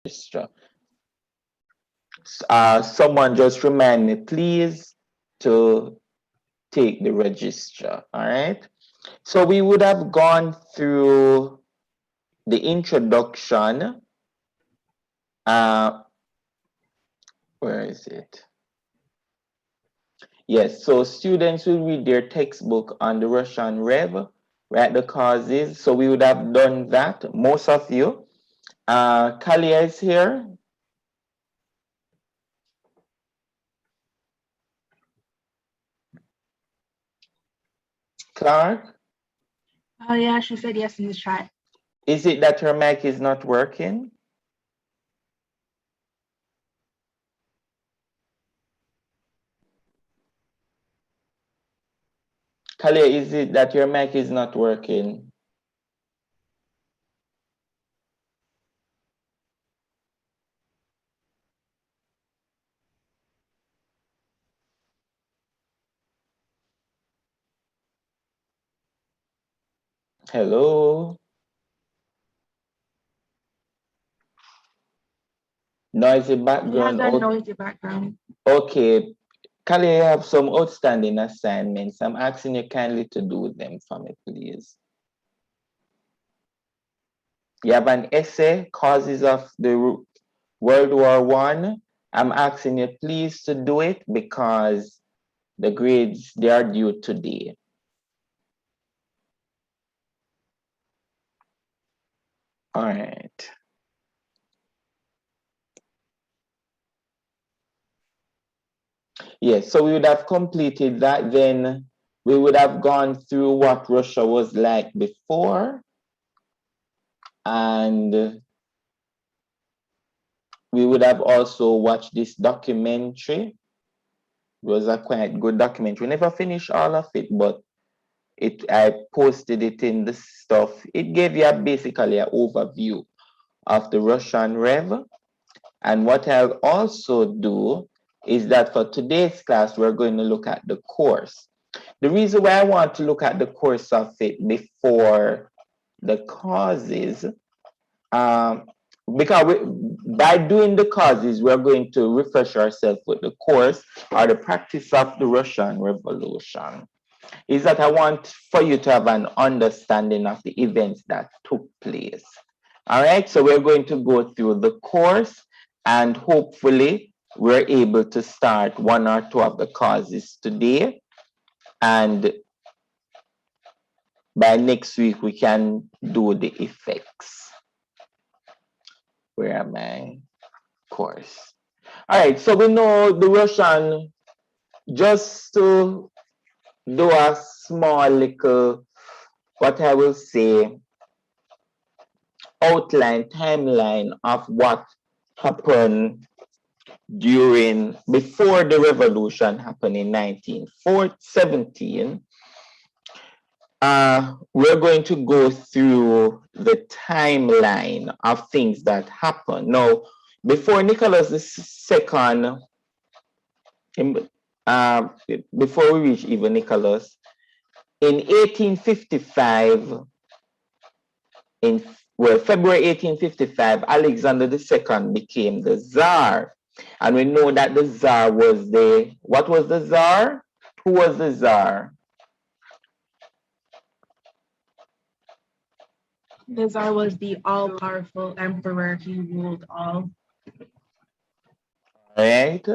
register. Someone just remind me, please, to take the register. All right. So we would have gone through the introduction. Where is it? Yes, so students will read their textbook on the Russian Rev, write the causes. So we would have done that, most of you. Kalia is here. Clark? Oh yeah, she said yes in the chat. Is it that her mic is not working? Kalia, is it that your mic is not working? Hello? Noisy She has background. a noisy background. Okay. Kalia, I have some outstanding assignments. I'm asking you kindly to do them for me, please. You have an essay, Causes of the World War One. I'm asking you please to do it because the grades, they are due today. All right. Yes, so we would have completed that. Then we would have gone through what Russia was like before. And we would have also watched this documentary. It was a quite good documentary. We never finished all of it, but I posted it in the stuff. It gave you basically an overview of the Russian Rev. And what I'll also do is that for today's class, we're going to look at the course. The reason why I want to look at the course of it before the causes, because by doing the causes, we're going to refresh ourselves with the course or the practice of the Russian Revolution. Is that I want for you to have an understanding of the events that took place. All right, so we're going to go through the course and hopefully we're able to start one or two of the causes today. And by next week, we can do the effects. Where am I? Course. All right, so we know the Russian, just to do a small little, what I will say, outline, timeline of what happened before the revolution happened in 1917. We're going to go through the timeline of things that happened. Now, before Nicholas II, before we reach even Nicholas, in 1855, February 1855, Alexander II became the Tsar. And we know that the Tsar was what was the Tsar? Who was the Tsar? The Tsar was the all-powerful emperor. He ruled all. Right?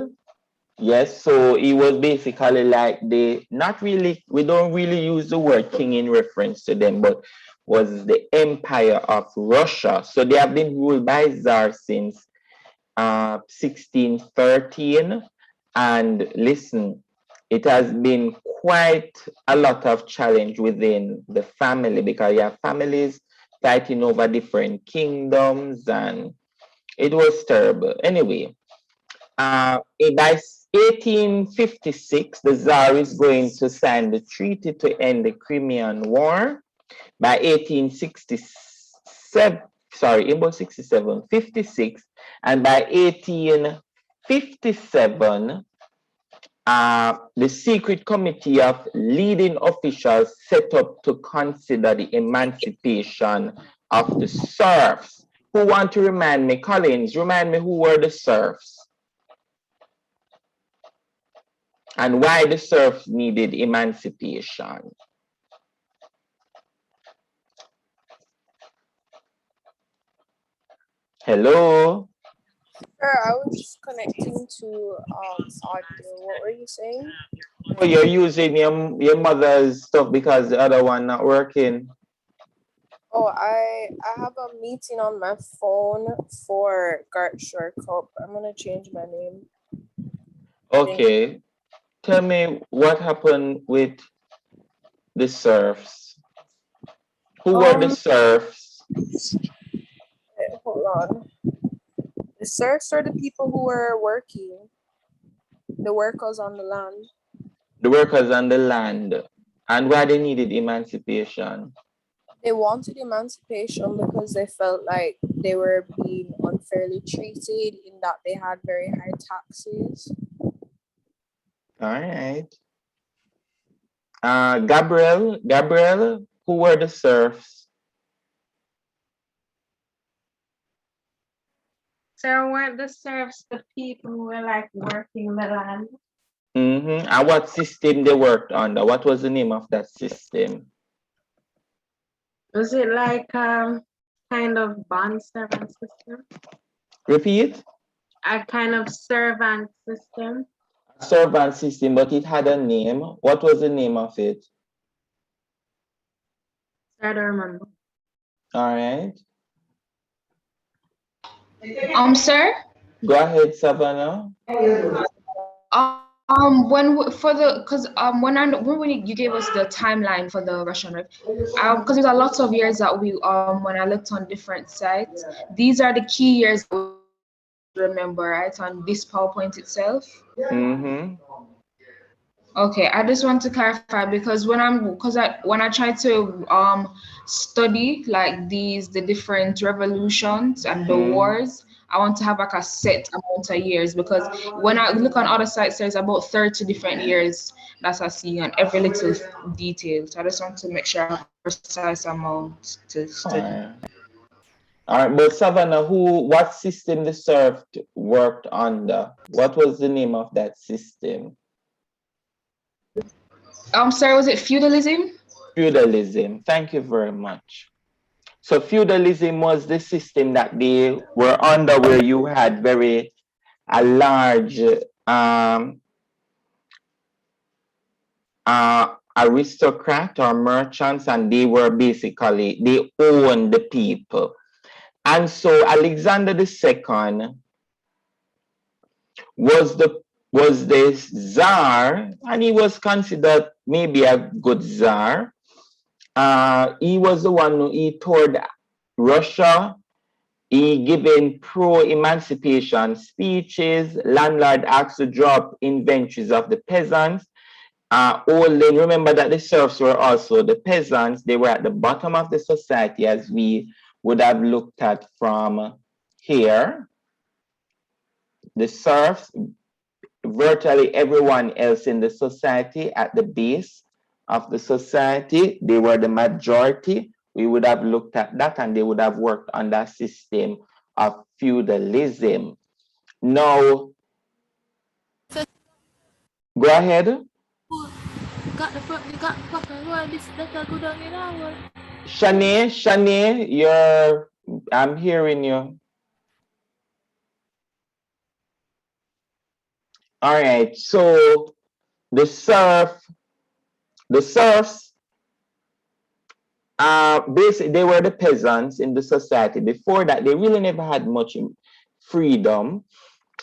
Yes, so he was basically like not really, we don't really use the word king in reference to them, but was the empire of Russia. So they have been ruled by Tsar since 1613. And listen, it has been quite a lot of challenge within the family because you have families fighting over different kingdoms and it was terrible. Anyway, by 1856, the Tsar is going to sign the treaty to end the Crimean War. By 1867, sorry, about 67, 56, and by 1857, the secret committee of leading officials set up to consider the emancipation of the serfs. Who want to remind me? Collins, remind me who were the serfs and why the serfs needed emancipation. Hello? Sir, I was just connecting to audio. What were you saying? Oh, you're using your mother's stuff because the other one not working. Oh, I have a meeting on my phone for Gart Shortcup. I'm gonna change my name. Okay. Tell me what happened with the serfs. Who were the serfs? Wait, hold on. The serfs are the people who were working, the workers on the land. The workers on the land. And why they needed emancipation? They wanted emancipation because they felt like they were being unfairly treated in that they had very high taxes. All right. Gabriel, who were the serfs? So weren't the serfs the people who were like working the land? Mm-hmm. And what system they worked under? What was the name of that system? Was it like kind of bond servant system? Repeat? A kind of servant system? Servant system, but it had a name. What was the name of it? I don't remember. All right. Sir? Go ahead, Savannah. When you gave us the timeline for the Russian Rift, because there's a lot of years that we when I looked on different sites, these are the key years that we remember, right, on this PowerPoint itself. Mm-hmm. Okay, I just want to clarify because when I try to study like the different revolutions and the wars, I want to have like a set amount of years because when I look on other sites, there's about 30 different years that I see on every little detail. So I just want to make sure I have a precise amount to study. All right, but Savannah, what system the serf worked under? What was the name of that system? Sorry, was it feudalism? Feudalism. Thank you very much. So feudalism was the system that they were under where you had a large aristocrat or merchants, and they owned the people. And so Alexander II was the czar, and he was considered maybe a good czar. He was the one he toured Russia. He given pro-emancipation speeches. Landlord asked to drop inventories of the peasants. Remember that the serfs were also the peasants. They were at the bottom of the society, as we would have looked at from here. The serfs, virtually everyone else in the society at the base of the society, they were the majority. We would have looked at that, and they would have worked on that system of feudalism. Now, go ahead. Shanae, I'm hearing you. All right, so the serfs, basically they were the peasants in the society. Before that, they really never had much freedom,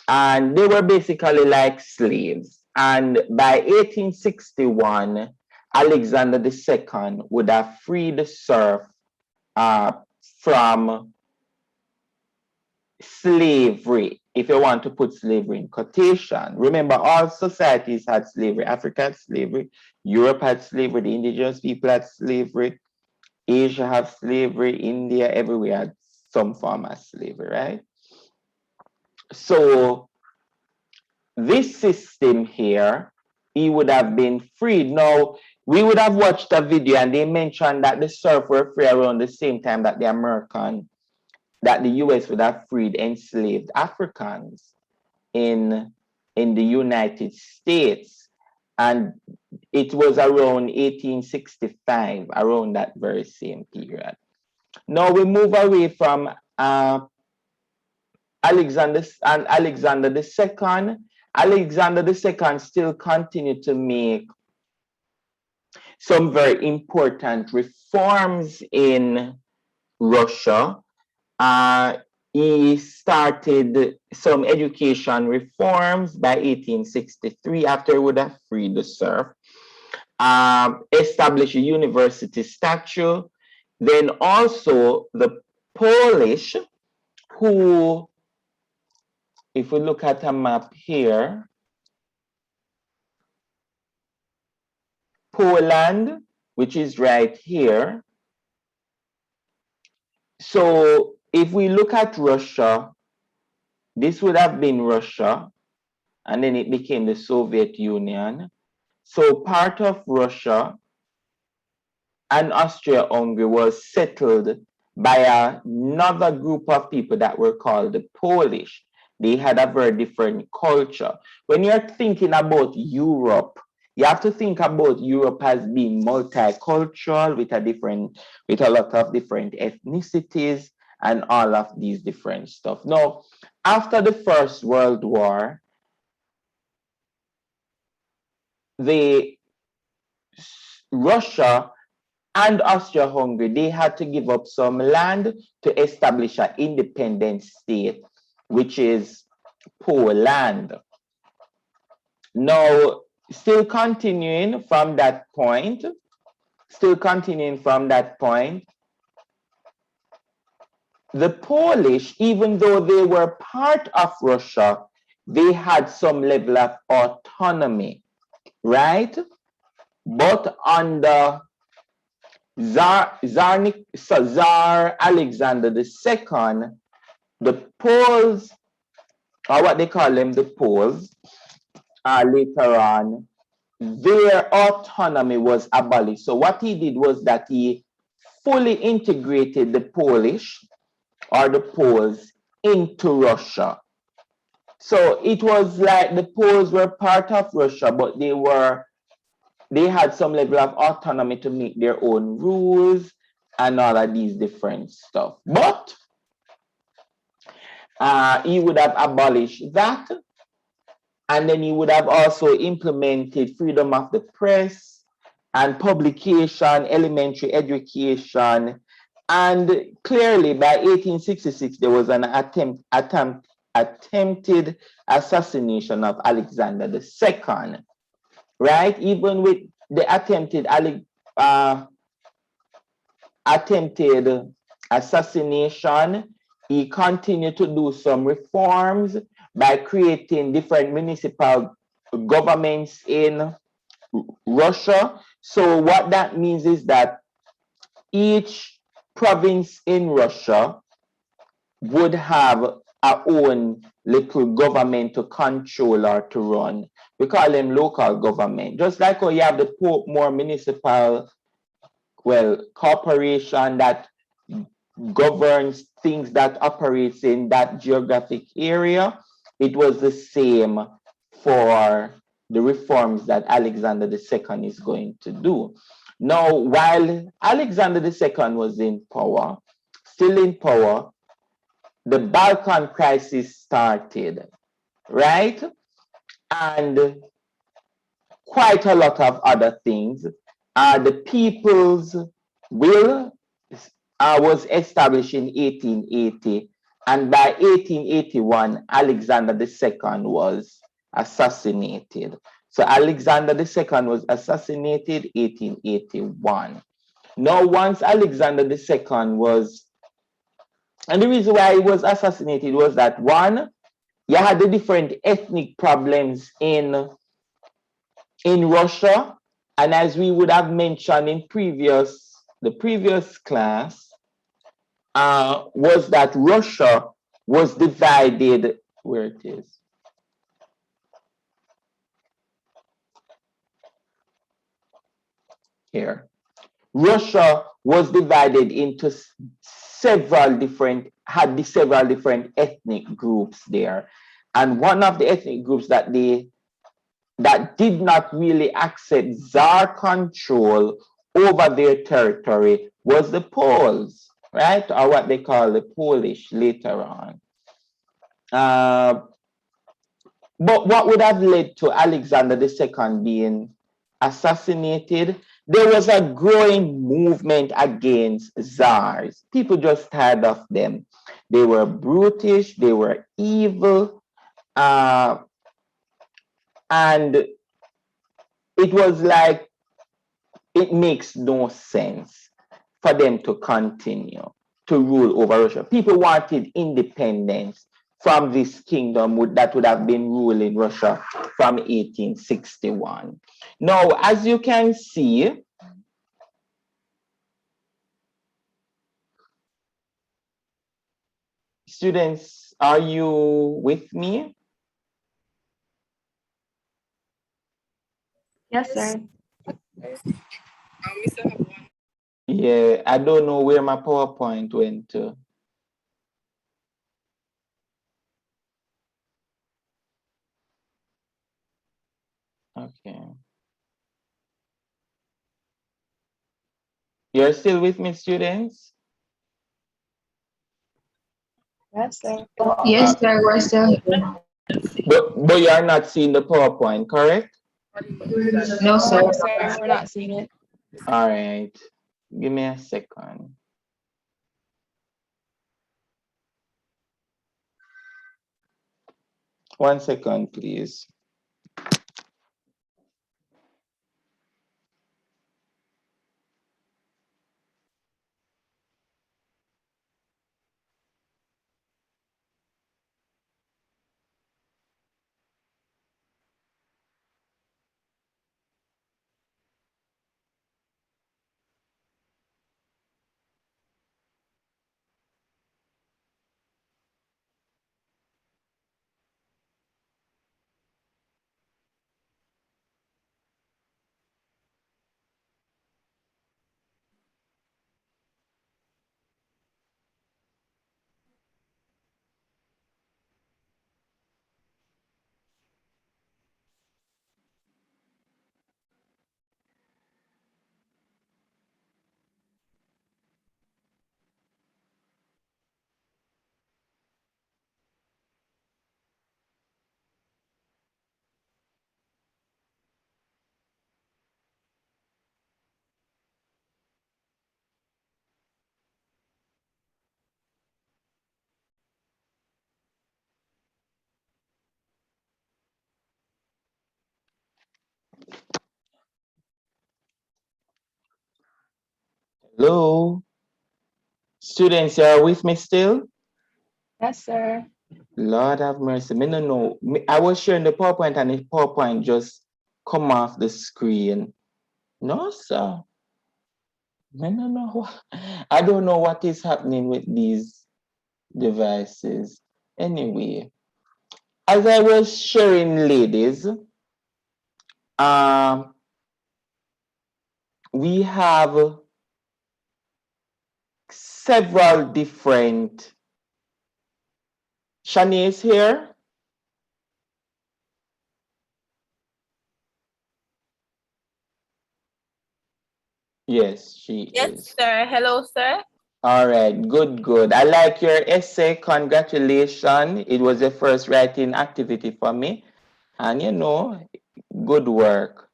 and they were basically like slaves. And by 1861, Alexander II would have freed the serf from slavery, if you want to put slavery in quotation. Remember, all societies had slavery. Africa had slavery, Europe had slavery, the indigenous people had slavery, Asia had slavery, India, everywhere had some form of slavery, right? So this system here, he would have been freed. Now, we would have watched a video and they mentioned that the serf were free around the same time that the American that the US would have freed enslaved Africans in the United States. And it was around 1865, around that very same period. Now we move away from Alexander and Alexander II. Alexander II still continued to make some very important reforms in Russia. He started some education reforms by 1863 after he would have freed the serf, established a university statute. Then also the Polish, who, if we look at a map here, Poland, which is right here. So if we look at Russia, this would have been Russia, and then it became the Soviet Union. So part of Russia and Austria-Hungary was settled by another group of people that were called the Polish. They had a very different culture. When you're thinking about Europe, you have to think about Europe as being multicultural with a lot of different ethnicities and all of these different stuff. Now, after the First World War, Russia and Austria-Hungary, they had to give up some land to establish an independent state, which is Poland. Now, still continuing from that point, the Polish, even though they were part of Russia, they had some level of autonomy, right? But under Tsar Alexander II, the Poles, or what they call them, the Poles, later on, their autonomy was abolished. So what he did was that he fully integrated the Polish or the Poles into Russia. So it was like the Poles were part of Russia, but they had some level of autonomy to make their own rules and all of these different stuff. But he would have abolished that. And then he would have also implemented freedom of the press and publication, elementary education. And clearly by 1866, there was an attempted assassination of Alexander II, right? Even with the attempted assassination, he continued to do some reforms by creating different municipal governments in Russia. So what that means is that each province in Russia would have our own little government to control or to run. We call them local government. Just like how you have the more municipal, corporation that governs things that operates in that geographic area. It was the same for the reforms that Alexander II is going to do. Now, while Alexander II was still in power, the Balkan crisis started, right? And quite a lot of other things. The People's Will was established in 1880, and by 1881, Alexander II was assassinated. So Alexander II was assassinated 1881. Now, once Alexander II was, and the reason why he was assassinated was that, one, you had the different ethnic problems in Russia, and as we would have mentioned in the previous class, was that Russia was divided, where it is. Here. Russia was divided into several different had the several different ethnic groups there. And one of the ethnic groups that did not really accept Tsar control over their territory was the Poles, right? Or what they call the Polish later on. But what would have led to Alexander II being assassinated? There was a growing movement against czars. People just tired of them. They were brutish, they were evil, and it was like it makes no sense for them to continue to rule over Russia. People wanted independence from this kingdom that would have been ruling Russia from 1861. Now, as you can see, students, are you with me? Yes, sir. Yeah, I don't know where my PowerPoint went to. Okay. You're still with me, students? Yes, sir. Yes, sir, we're still here. But you are not seeing the PowerPoint, correct? No, sir. No, sir, we're not seeing it. All right. Give me a second. One second, please. Hello? Students, you are with me still? Yes, sir. Lord have mercy. Me no know. I was sharing the PowerPoint and the PowerPoint just come off the screen. No, sir. Me no know. I don't know what is happening with these devices. Anyway, as I was sharing, ladies, we have several different. Shani is here. Yes, she is. Sir. Hello, sir. All right, good, good. I like your essay. Congratulations. It was the first writing activity for me. And you know, good work.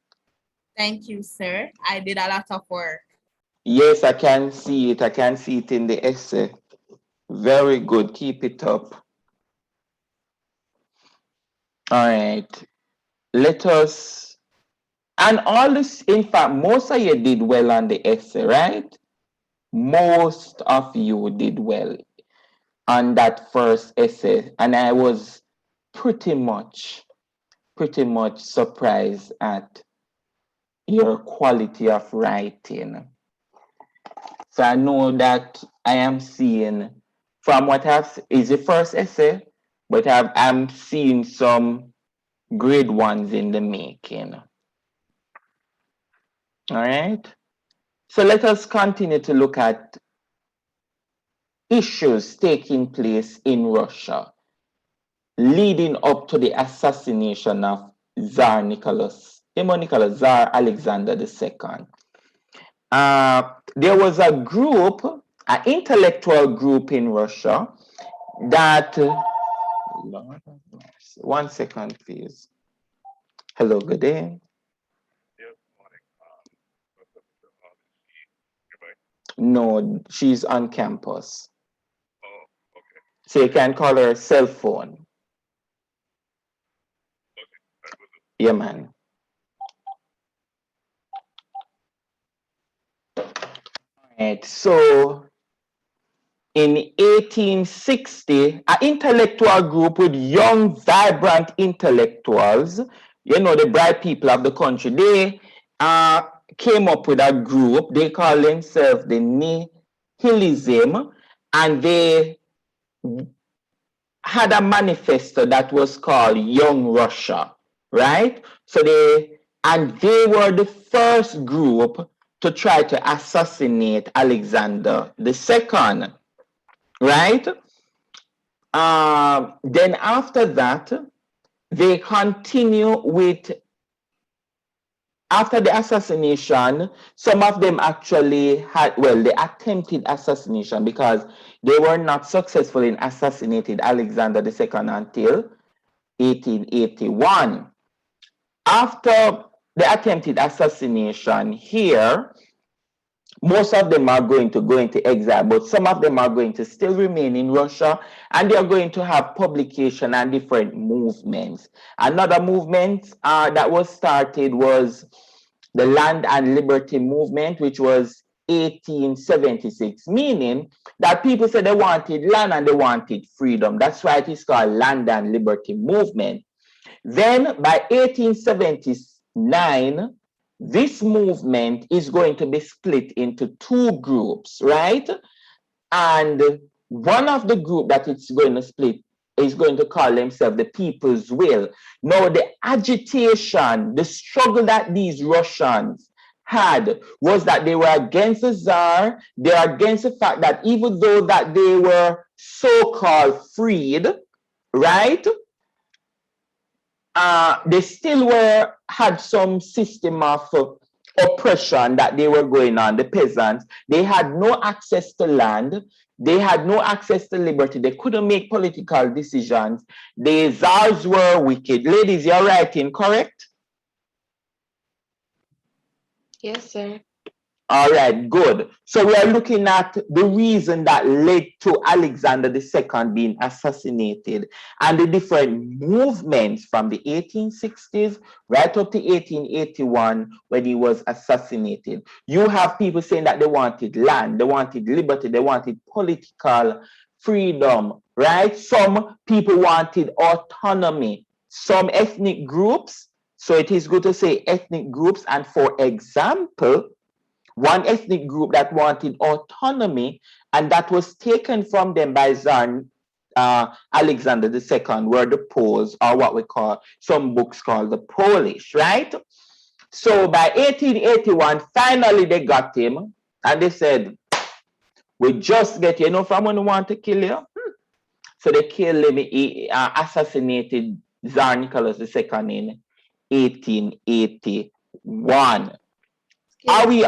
Thank you, sir. I did a lot of work. Yes, I can see it. I can see it in the essay. Very good. Keep it up. All right. Let us, and all this, in fact, most of you did well on the essay, right? Most of you did well on that first essay. And I was pretty much surprised at your quality of writing. So I know that I am seeing from what is the first essay, but I'm seeing some great ones in the making. All right. So let us continue to look at issues taking place in Russia leading up to the assassination of Tsar Tsar Alexander II. There was a group, an intellectual group in Russia that, Lord have mercy. 1 second, please. Hello, good day. No, she's on campus. So you can call her cell phone. Yeah, man. Right. So in 1860, an intellectual group with young, vibrant intellectuals, the bright people of the country, they came up with a group. They call themselves the Nihilism, and they had a manifesto that was called Young Russia, right? So they were the first group to try to assassinate Alexander II, right? Then after that, they continue with, after the assassination, some of them actually had, well, the attempted assassination, because they were not successful in assassinating Alexander II until 1881. After the attempted assassination here, most of them are going to go into exile, but some of them are going to still remain in Russia, and they are going to have publication and different movements. Another movement that was started was the Land and Liberty Movement, which was 1876, meaning that people said they wanted land and they wanted freedom. That's why it is called Land and Liberty Movement. Then by 1879, this movement is going to be split into two groups, right? And one of the group that it's going to split is going to call themselves the People's Will. Now, the agitation, the struggle that these Russians had was that they were against the Tsar. They are against the fact that even though that they were so-called freed, right? They still had some system of oppression that they were going on. The peasants, they had no access to land. They had no access to liberty. They couldn't make political decisions. The Tsars were wicked. Ladies, you're writing, correct? Yes, sir. All right, good. So we are looking at the reason that led to Alexander II being assassinated and the different movements from the 1860s right up to 1881 when he was assassinated. You have people saying that they wanted land, they wanted liberty, they wanted political freedom, right? Some people wanted autonomy. Some ethnic groups, so it is good to say ethnic groups, and for example, one ethnic group that wanted autonomy, and that was taken from them by Tsar Alexander II, were the Poles, or what we call, some books call the Polish, right? So by 1881, finally they got him, and they said, we just get, someone who want to kill you. So they killed him, assassinated Tsar Nicholas II in 1881. Are we...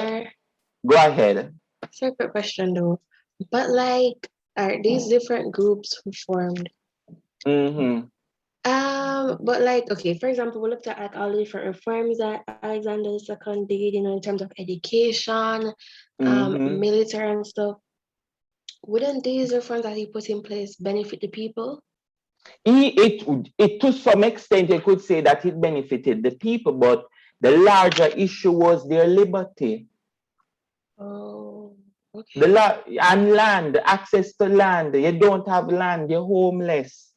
Go ahead. Separate question though. But are these different groups who formed? Mm-hmm. But okay, for example, we looked at all the different reforms that Alexander II did, in terms of education, military and stuff. Wouldn't these reforms that he put in place benefit the people? It to some extent, you could say that it benefited the people, but the larger issue was their liberty. Oh, okay. And land, access to land. You don't have land, you're homeless.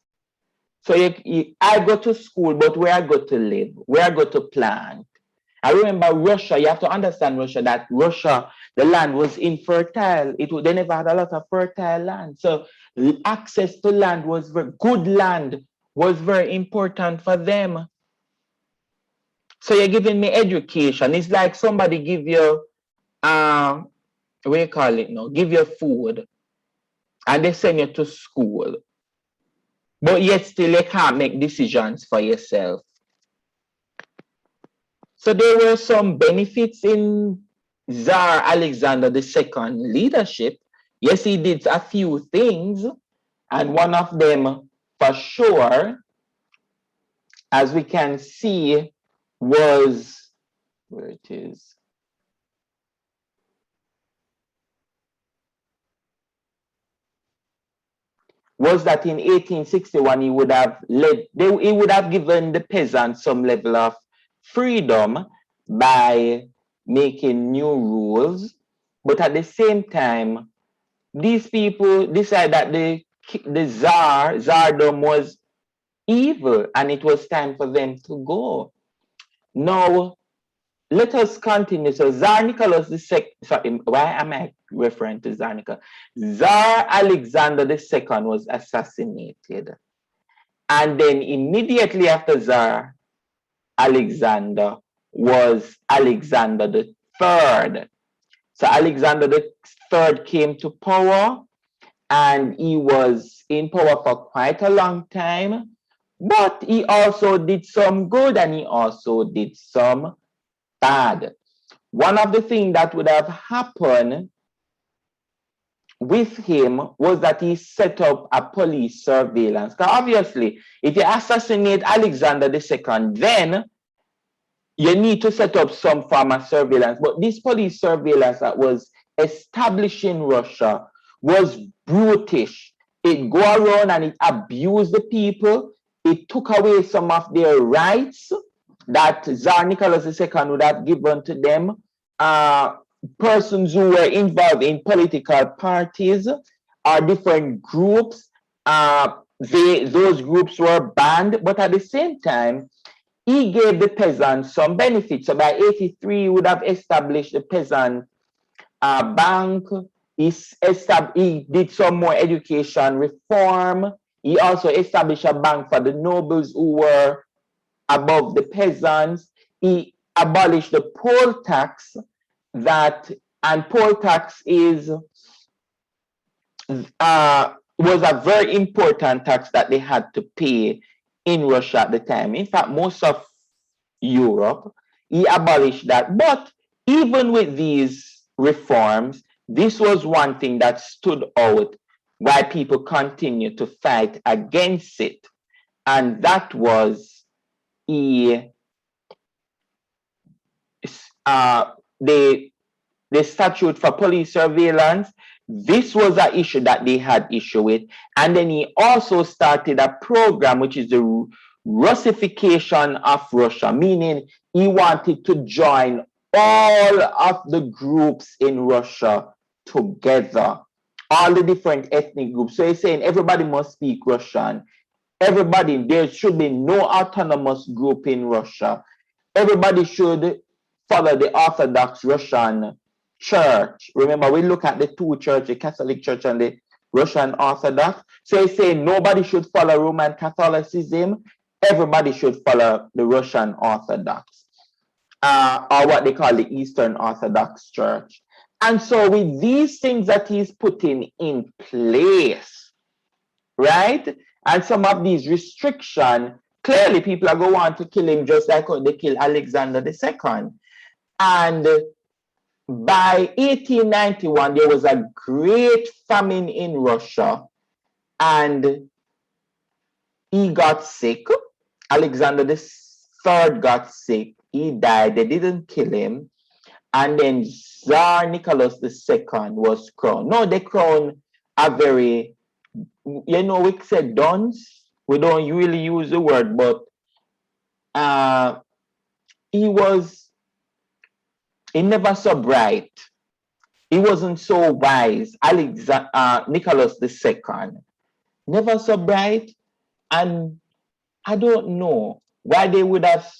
So I go to school, but where I go to live, where I go to plant. I remember Russia, you have to understand Russia, that Russia, the land was infertile. They never had a lot of fertile land. So access to land was good land was very important for them. So you're giving me education. It's like somebody give you, what do you call it now? Give you food. and they send you to school, but yet still you can't make decisions for yourself. So there were some benefits in Tsar Alexander II leadership. Yes, he did a few things, and one of them for sure, as we can see, was, where it is, was that in 1861 he would have given the peasants some level of freedom by making new rules, but at the same time, these people decided that the tsardom was evil and it was time for them to go. Now, let us continue. So Tsar Nicholas II, sorry, why am I referring to Tsar Nicholas? Tsar Alexander II was assassinated. And then immediately after Tsar Alexander was Alexander III. So Alexander III came to power, and he was in power for quite a long time, but he also did some good and he also did some bad. One of the things that would have happened with him was that he set up a police surveillance. Because obviously, if you assassinate Alexander II, then you need to set up some form of surveillance. But this police surveillance that was established in Russia was brutish. It go around and it abused the people. It took away some of their rights that Tsar Nicholas II would have given to them. Persons who were involved in political parties or different groups, those groups were banned, but at the same time, he gave the peasants some benefits. So by 83, he would have established the peasant bank. He did some more education reform. He also established a bank for the nobles who were above the peasants. He abolished the poll tax, and poll tax was a very important tax that they had to pay in Russia at the time. In fact, most of Europe, he abolished that. But even with these reforms, this was one thing that stood out why people continued to fight against it. And that was the statute for police surveillance. This was an issue that they had issue with. And then he also started a program, which is the Russification of Russia, meaning he wanted to join all of the groups in Russia together, all the different ethnic groups. So he's saying everybody must speak Russian. Everybody, there should be no autonomous group in Russia. Everybody should follow the Orthodox Russian Church. Remember, we look at the two churches, the Catholic Church and the Russian Orthodox. So he's saying nobody should follow Roman Catholicism. Everybody should follow the Russian Orthodox, or what they call the Eastern Orthodox Church. And so with these things that he's putting in place, right? And some of these restrictions, clearly people are going to want to kill him just like how they killed Alexander II. And by 1891, there was a great famine in Russia, and he got sick. Alexander III got sick. He died. They didn't kill him. And then Tsar Nicholas II was crowned. No, they crowned a very, we said dunce. We don't really use the word, but he never so bright. He wasn't so wise. Nicholas II, never so bright. And I don't know why they would have.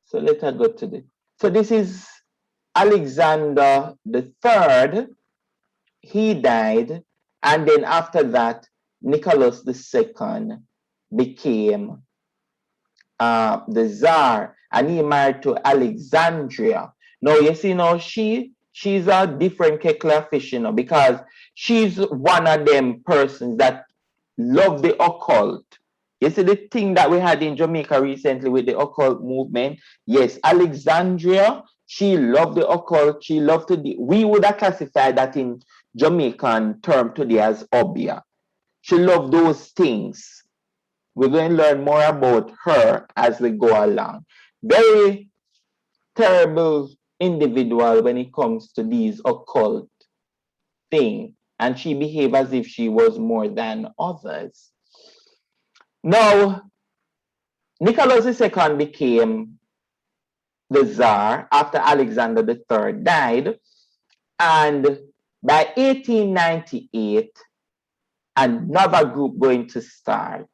So let us go to this. So this is Alexander III. He died. And then after that, Nicholas II became the Tsar. And he married to Alexandria. Now, you see, now she she's a different kettle of fish, you know, because she's one of them persons that love the occult. You see the thing that we had in Jamaica recently with the occult movement? Yes, Alexandria, she loved the occult. She loved to, we would have classified that in Jamaican term today as obia. She loved those things. We're going to learn more about her as we go along. Very terrible individual when it comes to these occult things. And she behaved as if she was more than others. Now, Nicholas II became the Tsar after Alexander III died. And by 1898, another group going to start.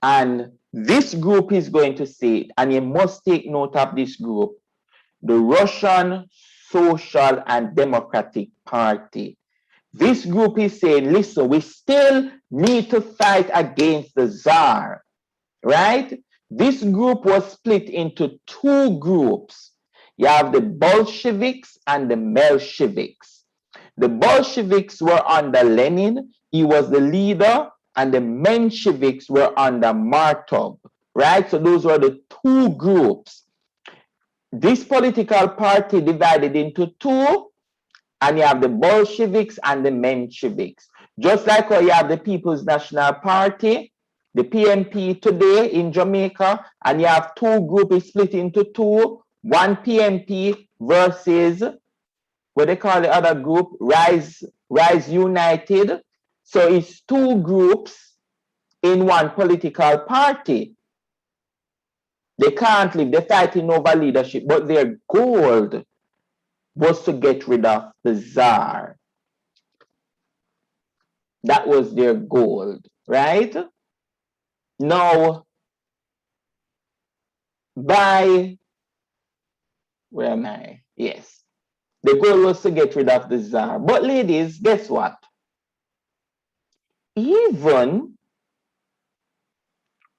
And this group is going to say, and you must take note of this group, the Russian Social and Democratic Party. This group is saying, listen, we still need to fight against the Tsar, right? This group was split into two groups. You have the Bolsheviks and the Mensheviks. The Bolsheviks were under Lenin. He was the leader, and the Mensheviks were under Martov, right? So those were the two groups. This political party divided into two, and you have the Bolsheviks and the Mensheviks. Just like how you have the People's National Party, the PNP today in Jamaica, and you have two groups split into two, one PNP versus what they call the other group, Rise United. So it's two groups in one political party. They can't live, they're fighting over leadership, but their goal was to get rid of the Tsar. That was their goal, right? Now, where am I? Yes. The goal was to get rid of the Tsar. But ladies, guess what? Even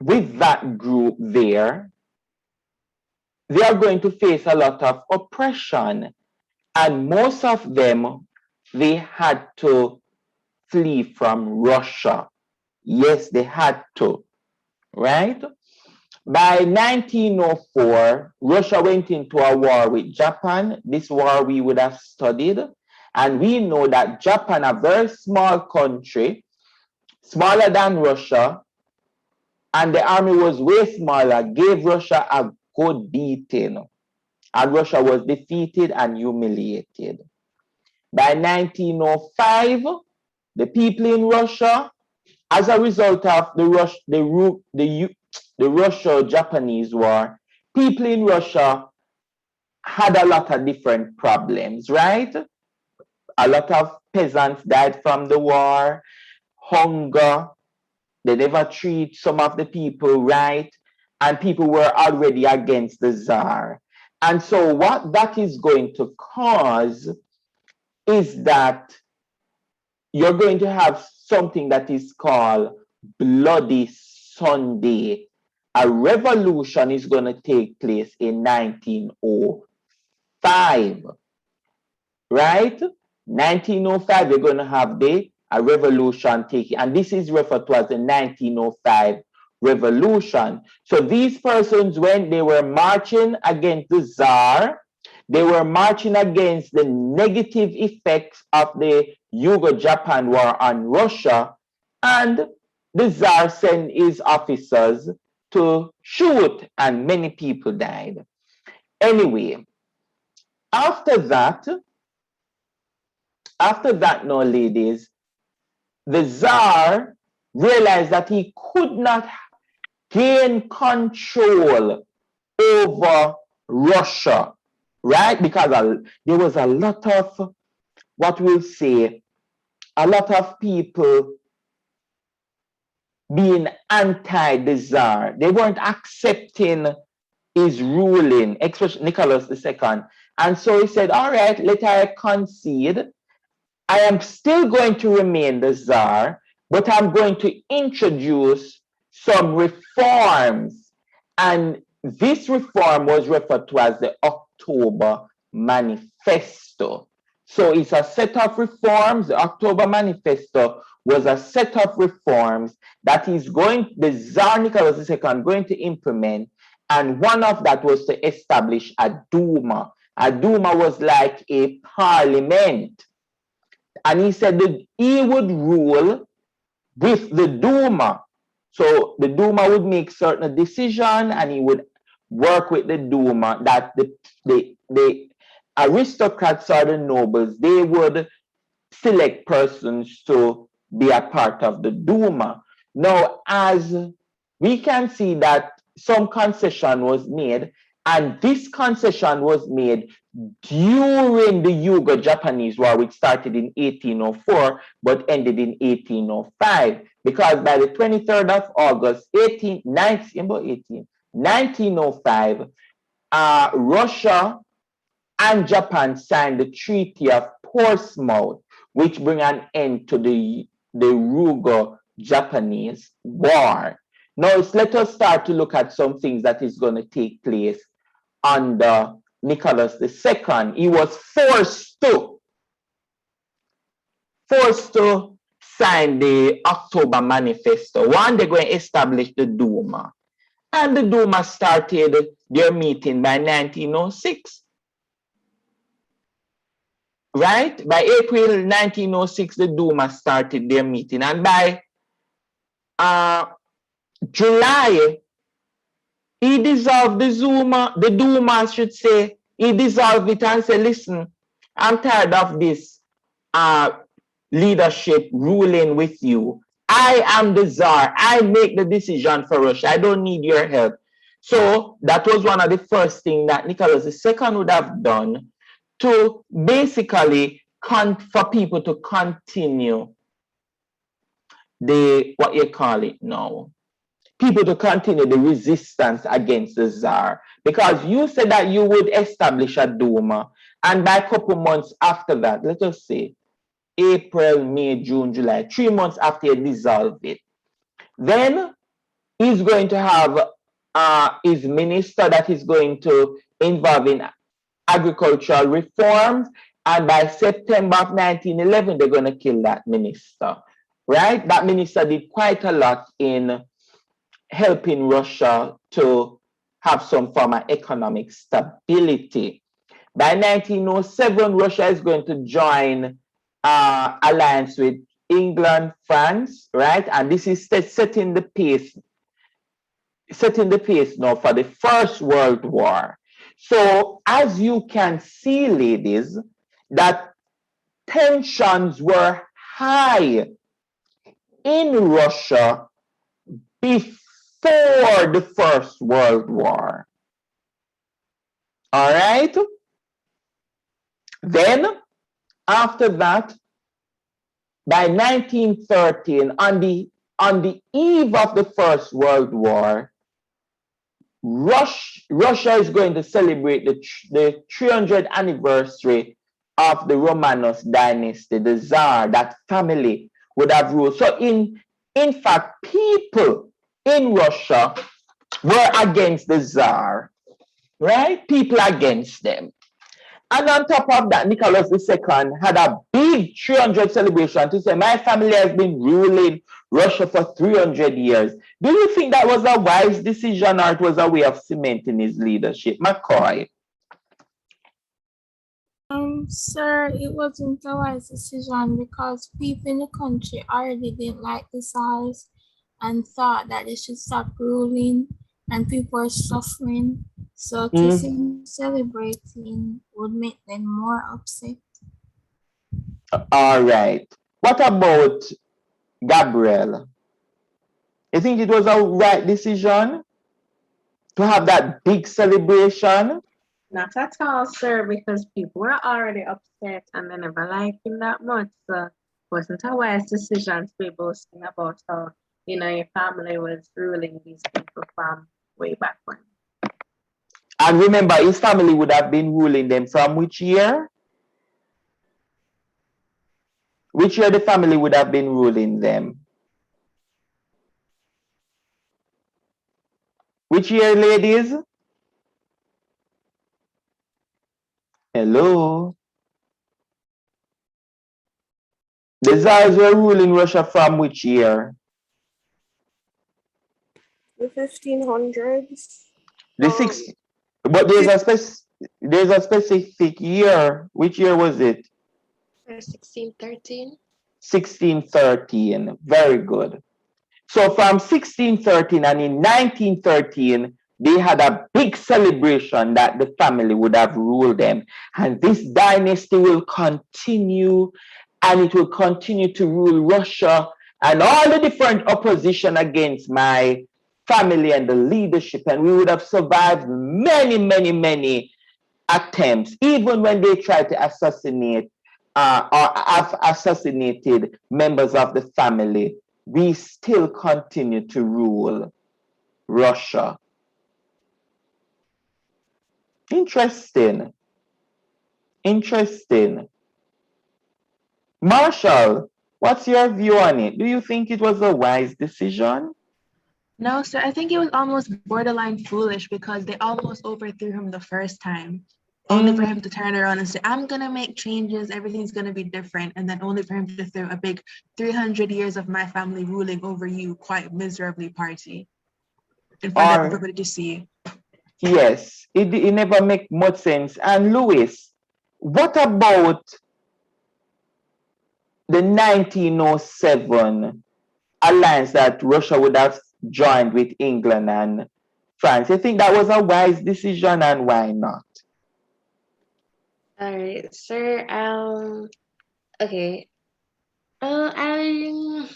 with that group there, they are going to face a lot of oppression. And most of them, they had to flee from Russia. Yes, they had to, right? By 1904, Russia went into a war with Japan. This war we would have studied. And we know that Japan, a very small country, smaller than Russia, and the army was way smaller, gave Russia a good beating. And Russia was defeated and humiliated. By 1905, the people in Russia, as a result of the Russo-Japanese War, people in Russia had a lot of different problems, right? A lot of peasants died from the war, hunger, they never treat some of the people right, and people were already against the Tsar. And so what that is going to cause is that you're going to have something that is called Bloody Sunday. A revolution is going to take place in 1905, right? 1905, you're going to have a revolution taking, and this is referred to as the 1905 revolution. So these persons, when they were marching against the Tsar, they were marching against the negative effects of the Yugo-Japan war on Russia, and the Tsar sent his officers to shoot, and many people died. Anyway, after that now, ladies, the Tsar realized that he could not gain control over Russia, right? Because there was a lot of, what we'll say, a lot of people being anti the Tsar. They weren't accepting his ruling, especially Nicholas II. And so he said, all right, let I concede. I am still going to remain the Tsar, but I'm going to introduce some reforms. And this reform was referred to as the October Manifesto. So it's a set of reforms. The October Manifesto was a set of reforms that the Tsar Nicholas II going to implement, and one of that was to establish a Duma. A Duma was like a parliament. And he said that he would rule with the Duma. So the Duma would make certain decisions, and he would work with the Duma, that the aristocrats or the nobles, they would select persons to be a part of the Duma. Now, as we can see that some concession was made, and this concession was made during the Yugo-Japanese War, which started in 1804 but ended in 1805, because by the 23rd of August 1905, Russia and Japan signed the Treaty of Portsmouth, which bring an end to the Yugo-Japanese War. Now, let us start to look at some things that is going to take place under Nicholas II. He was forced to sign the October Manifesto. One, they're going to establish the Duma. And the Duma started their meeting by 1906. Right? By April 1906, the Duma started their meeting. And by July, he dissolved the Duma should say, he dissolved it and said, listen, I'm tired of this leadership ruling with you. I am the Tsar. I make the decision for Russia. I don't need your help. So that was one of the first things that Nicholas II would have done, to basically for people to continue what you call it now, people to continue the resistance against the Tsar, because you said that you would establish a Duma, and by a couple months after that, let us say April, May, June, July, 3 months after you dissolve it, then he's going to have his minister that is going to involve in agricultural reforms, and by September of 1911, they're going to kill that minister, right? That minister did quite a lot in helping Russia to have some form of economic stability. By 1907, Russia is going to join alliance with England, France, right? And this is setting the pace now for the First World War. So as you can see, ladies, that tensions were high in Russia before the First World War. All right? Then, after that, by 1913, on the eve of the First World War, Russia is going to celebrate the 300th anniversary of the Romanov dynasty, the Tsar, that family would have ruled. So in fact, people in Russia were against the Tsar, right? People against them. And on top of that, Nicholas II had a big 300 celebration to say, my family has been ruling Russia for 300 years. Do you think that was a wise decision, or it was a way of cementing his leadership? McCoy? Sir, it wasn't a wise decision, because people in the country already didn't like the Tsars and thought that they should stop ruling, and people were suffering. So to see them celebrating would make them more upset. All right. What about Gabriel? You think it was a right decision to have that big celebration? Not at all, sir, because people were already upset and they never liked him that much. So it wasn't a wise decision to be boasting about how, your family was ruling these people from way back when. And remember, his family would have been ruling them from which year? Which year the family would have been ruling them? Which year, ladies? Hello. The Tsars were ruling Russia from which year? The 1500s. The six, but there's a specific year. Which year was it? 1613. 1613. Very good. So from 1613 and in 1913, they had a big celebration that the family would have ruled them. And this dynasty will continue, and it will continue to rule Russia and all the different opposition against my family and the leadership. And we would have survived many, many, many attempts, even when they tried to assassinate or have assassinated members of the family. We still continue to rule Russia. Interesting. Interesting. Marshall, what's your view on it? Do you think it was a wise decision? No, sir. I think it was almost borderline foolish because they almost overthrew him the first time, only for him to turn around and say, I'm going to make changes. Everything's going to be different. And then only for him to throw a big 300 years of my family ruling over you quite miserably party in front of everybody to see. Yes, it never make much sense. And Louis, what about the 1907 alliance that Russia would have joined with England and France? You think that was a wise decision, and why not? All right, sir. Okay. I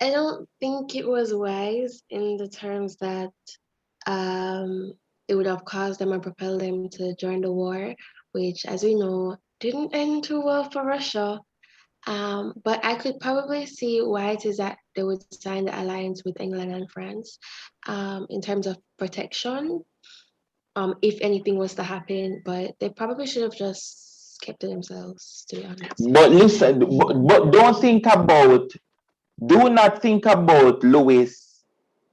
don't think it was wise in the terms that it would have caused them and propelled them to join the war, which, as we know, didn't end too well for Russia. But I could probably see why it is that they would sign the alliance with England and France in terms of protection, if anything was to happen. But they probably should have just kept to themselves, to be honest. But listen, but do not think about Louis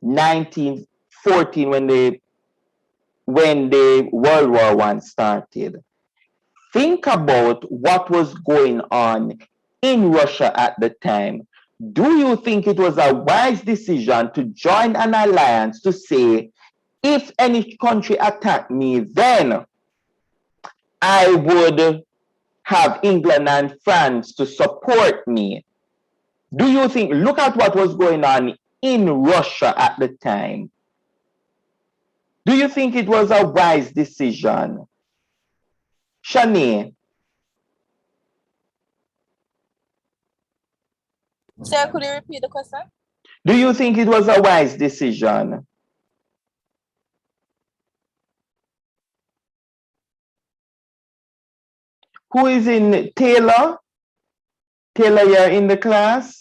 1914 when the World War I started. Think about what was going on in Russia at the time. Do you think it was a wise decision to join an alliance to say, if any country attacked me, then I would have England and France to support me? Do you think, look at what was going on in Russia at the time. Do you think it was a wise decision? Shani? Sir, could you repeat the question? Do you think it was a wise decision? Who is in Taylor? Taylor, you're in the class?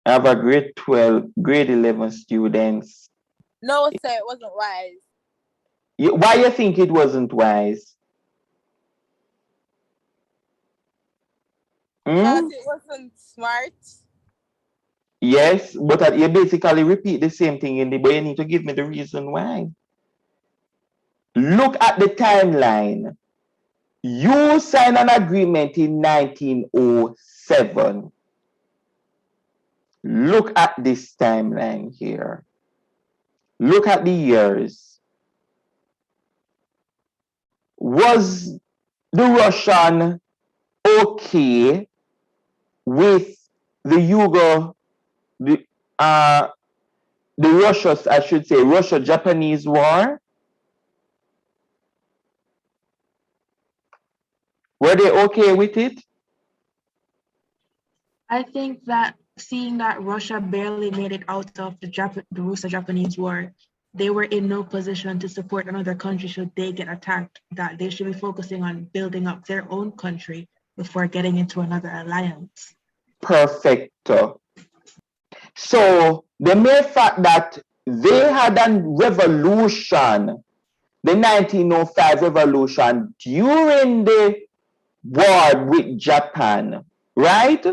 I have a grade 12, grade 11 students. No, sir, it wasn't wise. Why you think it wasn't wise? Because it wasn't smart. Yes, but you basically repeat the same thing in the, but you need to give me the reason why. Look at the timeline. You signed an agreement in 1907. Look at this timeline here. Look at the years. Was the Russian okay with the Russia-Japanese war? Were they okay with it? I think that seeing that Russia barely made it out of the Russo-Japanese war, they were in no position to support another country should they get attacked, that they should be focusing on building up their own country before getting into another alliance. Perfecto. So the mere fact that they had a revolution, the 1905 revolution during the war with Japan, right?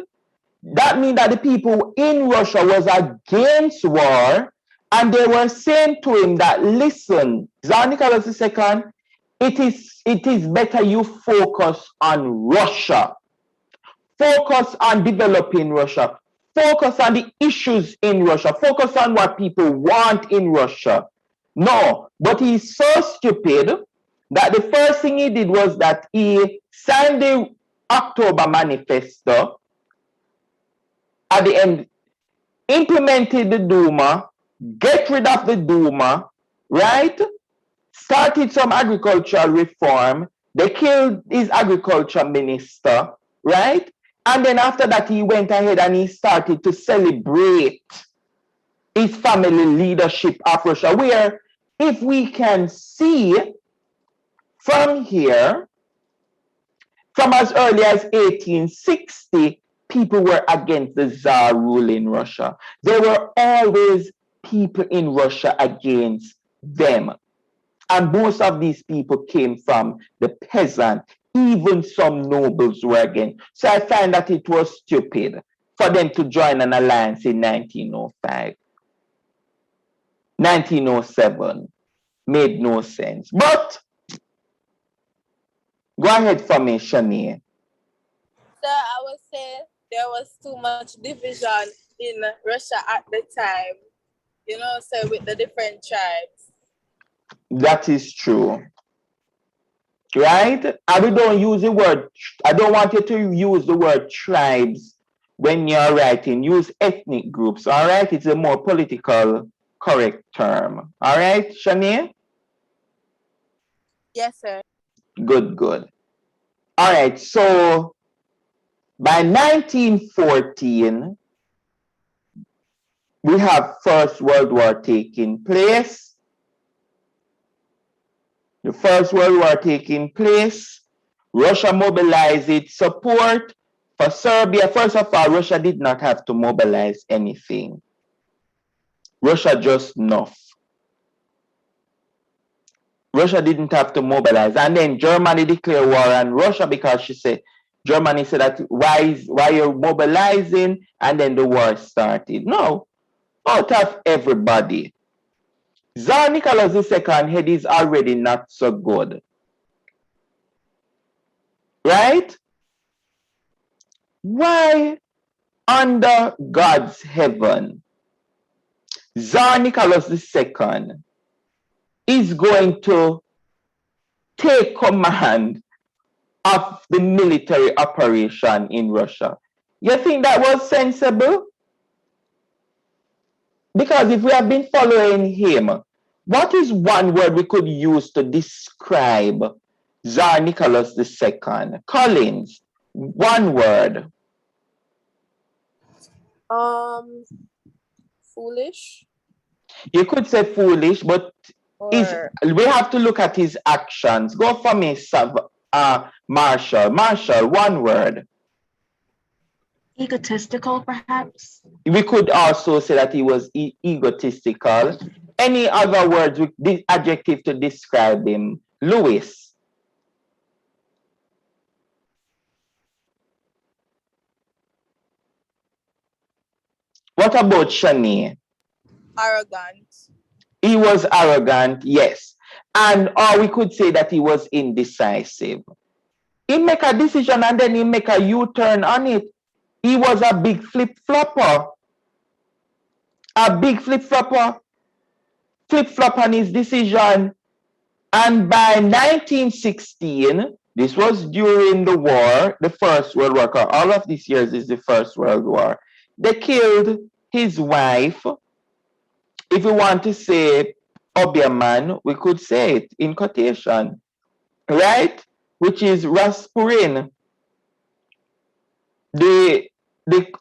That means that the people in Russia was against war And they were saying to him that, listen, Tsar Nicholas II, it is better you focus on Russia. Focus on developing Russia. Focus on the issues in Russia. Focus on what people want in Russia. No, but he's so stupid that the first thing he did was that he signed the October Manifesto at the end, implemented the Duma, get rid of the Duma, right? Started some agricultural reform. They killed his agriculture minister, right? And then after that, he went ahead and he started to celebrate his family leadership of Russia, where if we can see from here, from as early as 1860, people were against the Tsar rule in Russia. There were always people in Russia against them. And most of these people came from the peasant. Even some nobles were against. So I find that it was stupid for them to join an alliance in 1905. 1907 made no sense. But go ahead for me, Shania. So I would say there was too much division in Russia at the time, you know, so with the different tribes. That is true. Right? And we don't use the word, I don't want you to use the word tribes when you're writing. Use ethnic groups, all right? It's a more political correct term. All right, Shania? Yes, sir. Good, good. All right, so by 1914, we have First World War taking place. The First World War taking place. Russia mobilized its support for Serbia. First of all, Russia did not have to mobilize anything. Russia just enough. Russia didn't have to mobilize. And then Germany declared war on Russia because Germany said that why you're mobilizing, and then the war started. No, out of everybody. Tsar Nicholas II head is already not so good. Right? Why under God's heaven, Tsar Nicholas II is going to take command of the military operation in Russia? You think that was sensible? Because if we have been following him, what is one word we could use to describe Tsar Nicholas II? Collins, one word. Foolish. You could say foolish, but we have to look at his actions. Go for me, Marshall. Marshall, one word. Egotistical, perhaps? We could also say that he was egotistical. Any other words with this adjective to describe him? Lewis. What about Shani? Arrogant. He was arrogant, yes. Or we could say that he was indecisive. He make a decision and then he make a U-turn on it. He was a big flip-flopper. A big flip-flopper. Flip-flop on his decision. And by 1916, this was during the war, the First World War. All of these years is the First World War. They killed his wife. If we want to say Oberman, we could say it in quotation, right? Which is Rasputin, the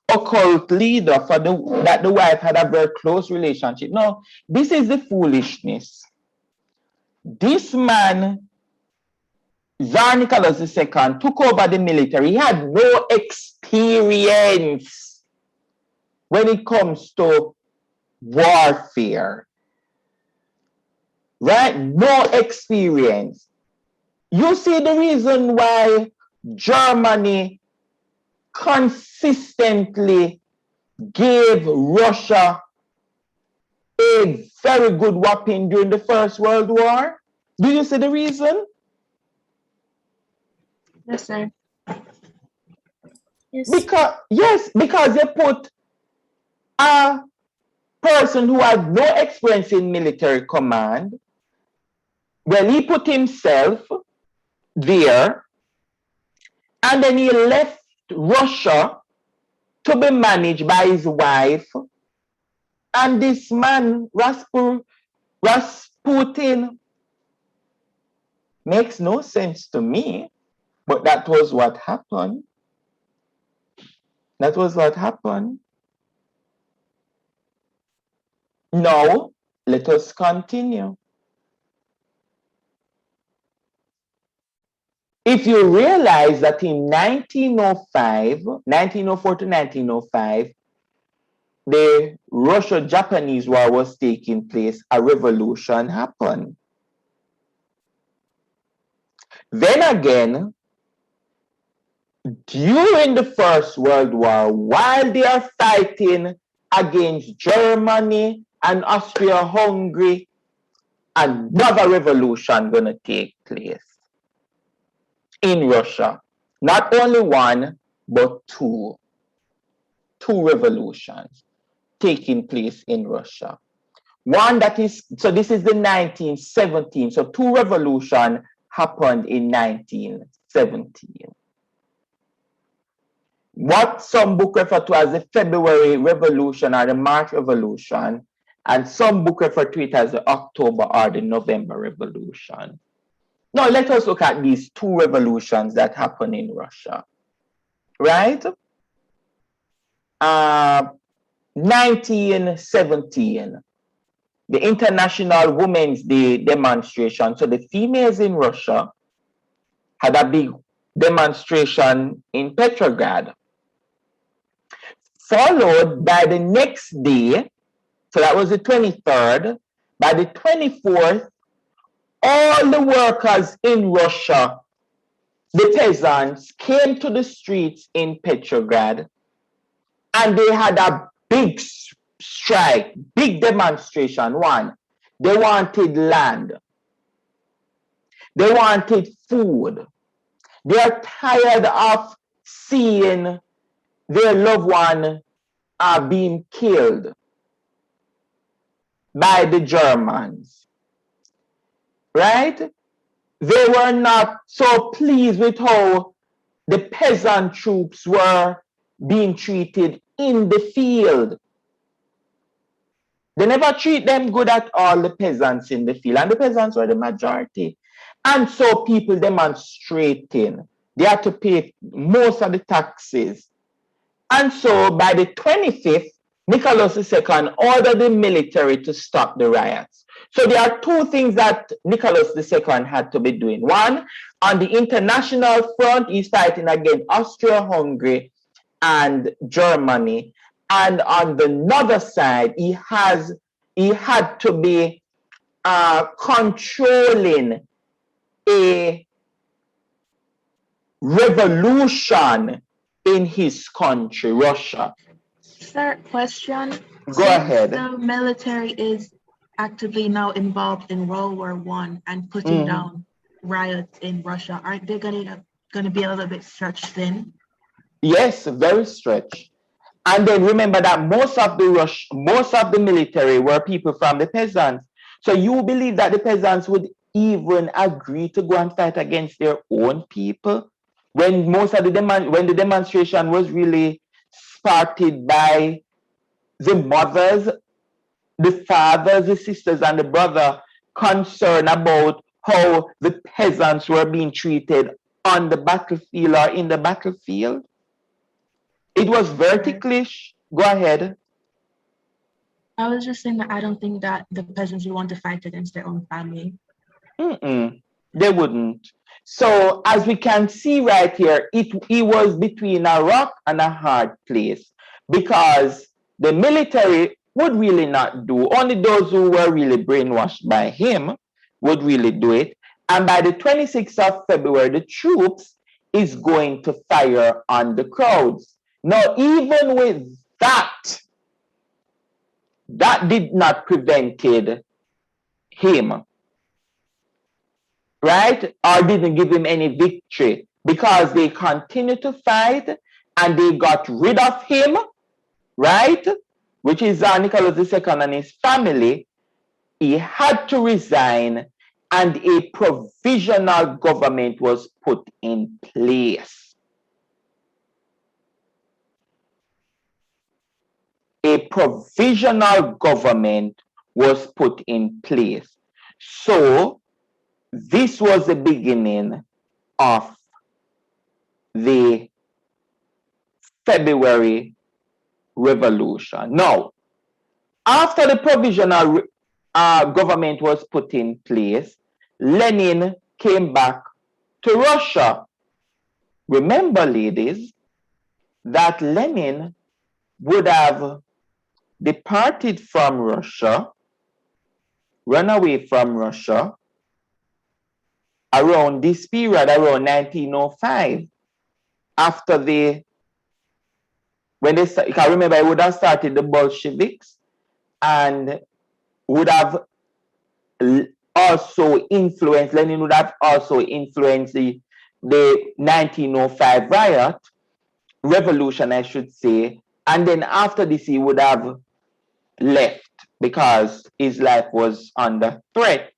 occult leader for that the wife had a very close relationship. No, this is the foolishness. This man, Tsar Nicholas II, took over the military. He had no experience when it comes to warfare. Right? No experience. You see the reason why Germany consistently gave Russia a very good whopping during the First World War? Do you see the reason? Yes, sir. Yes. Because they put a person who had no experience in military command, well, he put himself there, and then he left Russia to be managed by his wife. And this man, Rasputin, makes no sense to me, but that was what happened. That was what happened. Now, let us continue. If you realize that in 1904 to 1905, the Russia-Japanese War was taking place, a revolution happened. Then again, during the First World War, while they are fighting against Germany and Austria-Hungary, another revolution gonna take place in Russia. Not only one, but two. Two revolutions taking place in Russia. One that is, so this is the 1917, so two revolutions happened in 1917. What some book refer to as the February Revolution or the March Revolution, and some book refer to it as the October or the November Revolution. Now let us look at these two revolutions that happened in Russia, right? 1917, the International Women's Day demonstration. So the females in Russia had a big demonstration in Petrograd, followed by the next day, so that was the 23rd, by the 24th, all the workers in Russia, the peasants, came to the streets in Petrograd, and they had a big strike, big demonstration. One, they wanted land. They wanted food. They are tired of seeing their loved one being killed by the Germans, right? They were not so pleased with how the peasant troops were being treated in the field. They never treat them good at all, the peasants in the field, and the peasants were the majority. And so people demonstrating, they had to pay most of the taxes. And so by the 25th, Nicholas II ordered the military to stop the riots. So there are two things that Nicholas II had to be doing. One, on the international front, he's fighting against Austria-Hungary and Germany. And on the other side, he had to be controlling a revolution in his country, Russia. Sir, question. Go ahead. The military is actively now involved in World War I and putting down riots in Russia. Aren't they gonna be a little bit stretched thin? Yes, very stretched. And then remember that most of the military were people from the peasants. So you believe that the peasants would even agree to go and fight against their own people when most of the demonstration was really started by the mothers, the fathers, the sisters, and the brother concerned about how the peasants were being treated on the battlefield or in the battlefield? It was vertically. Go ahead. I was just saying that I don't think that the peasants would want to fight against their own family. They wouldn't. So as we can see right here, it was between a rock and a hard place, because the military would really not do. Only those who were really brainwashed by him would really do it. And by the 26th of February, the troops is going to fire on the crowds. Now, even with that, that did not prevented him, right? Or didn't give him any victory, because they continued to fight and they got rid of him, right? Which is Nicholas II and his family. He had to resign and a provisional government was put in place. A provisional government was put in place. So this was the beginning of the February Revolution. Now, after the provisional government was put in place, Lenin came back to Russia. Remember, ladies, that Lenin would have departed from Russia, run away from Russia, around this period, around 1905, after when they, you can remember, I would have started the Bolsheviks and would have also influenced, Lenin would have also influenced the 1905 riot, revolution, I should say. And then after this, he would have left because his life was under threat.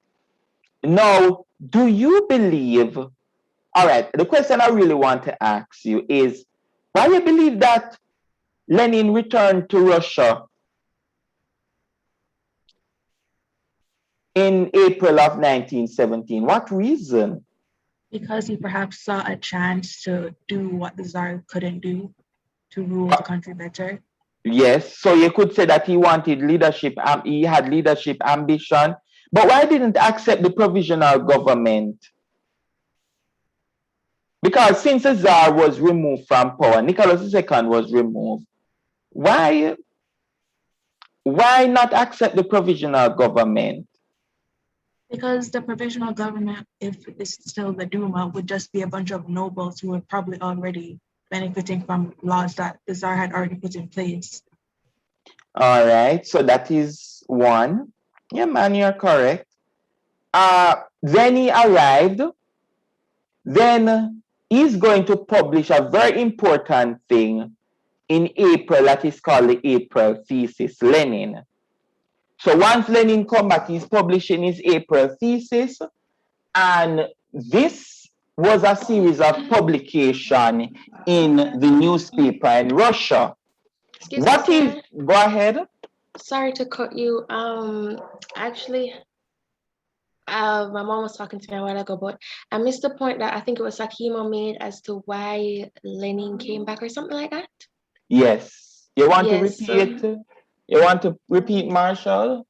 Now, do you believe, all right, the question I really want to ask you is, why do you believe that Lenin returned to Russia in April of 1917? What reason? Because he perhaps saw a chance to do what the Tsar couldn't do, to rule the country better. Yes, so you could say that he wanted leadership, he had leadership ambition, but why didn't accept the provisional government? Because since the Tsar was removed from power, Nicholas II was removed, why not accept the provisional government? Because the provisional government, if it's still the Duma, would just be a bunch of nobles who were probably already benefiting from laws that the Tsar had already put in place. All right, so that is one. Yeah, man, you're correct. Then he arrived. Then he's going to publish a very important thing in April that is called the April Thesis, Lenin. So once Lenin come back, he's publishing his April Thesis, and this was a series of publication in the newspaper in Russia. What is, go ahead. Sorry to cut you. Actually, my mom was talking to me a while ago, but I missed the point that I think it was Sakimo made as to why Lenin came back or something like that. Yes. You want to repeat? You want to repeat, Marshall?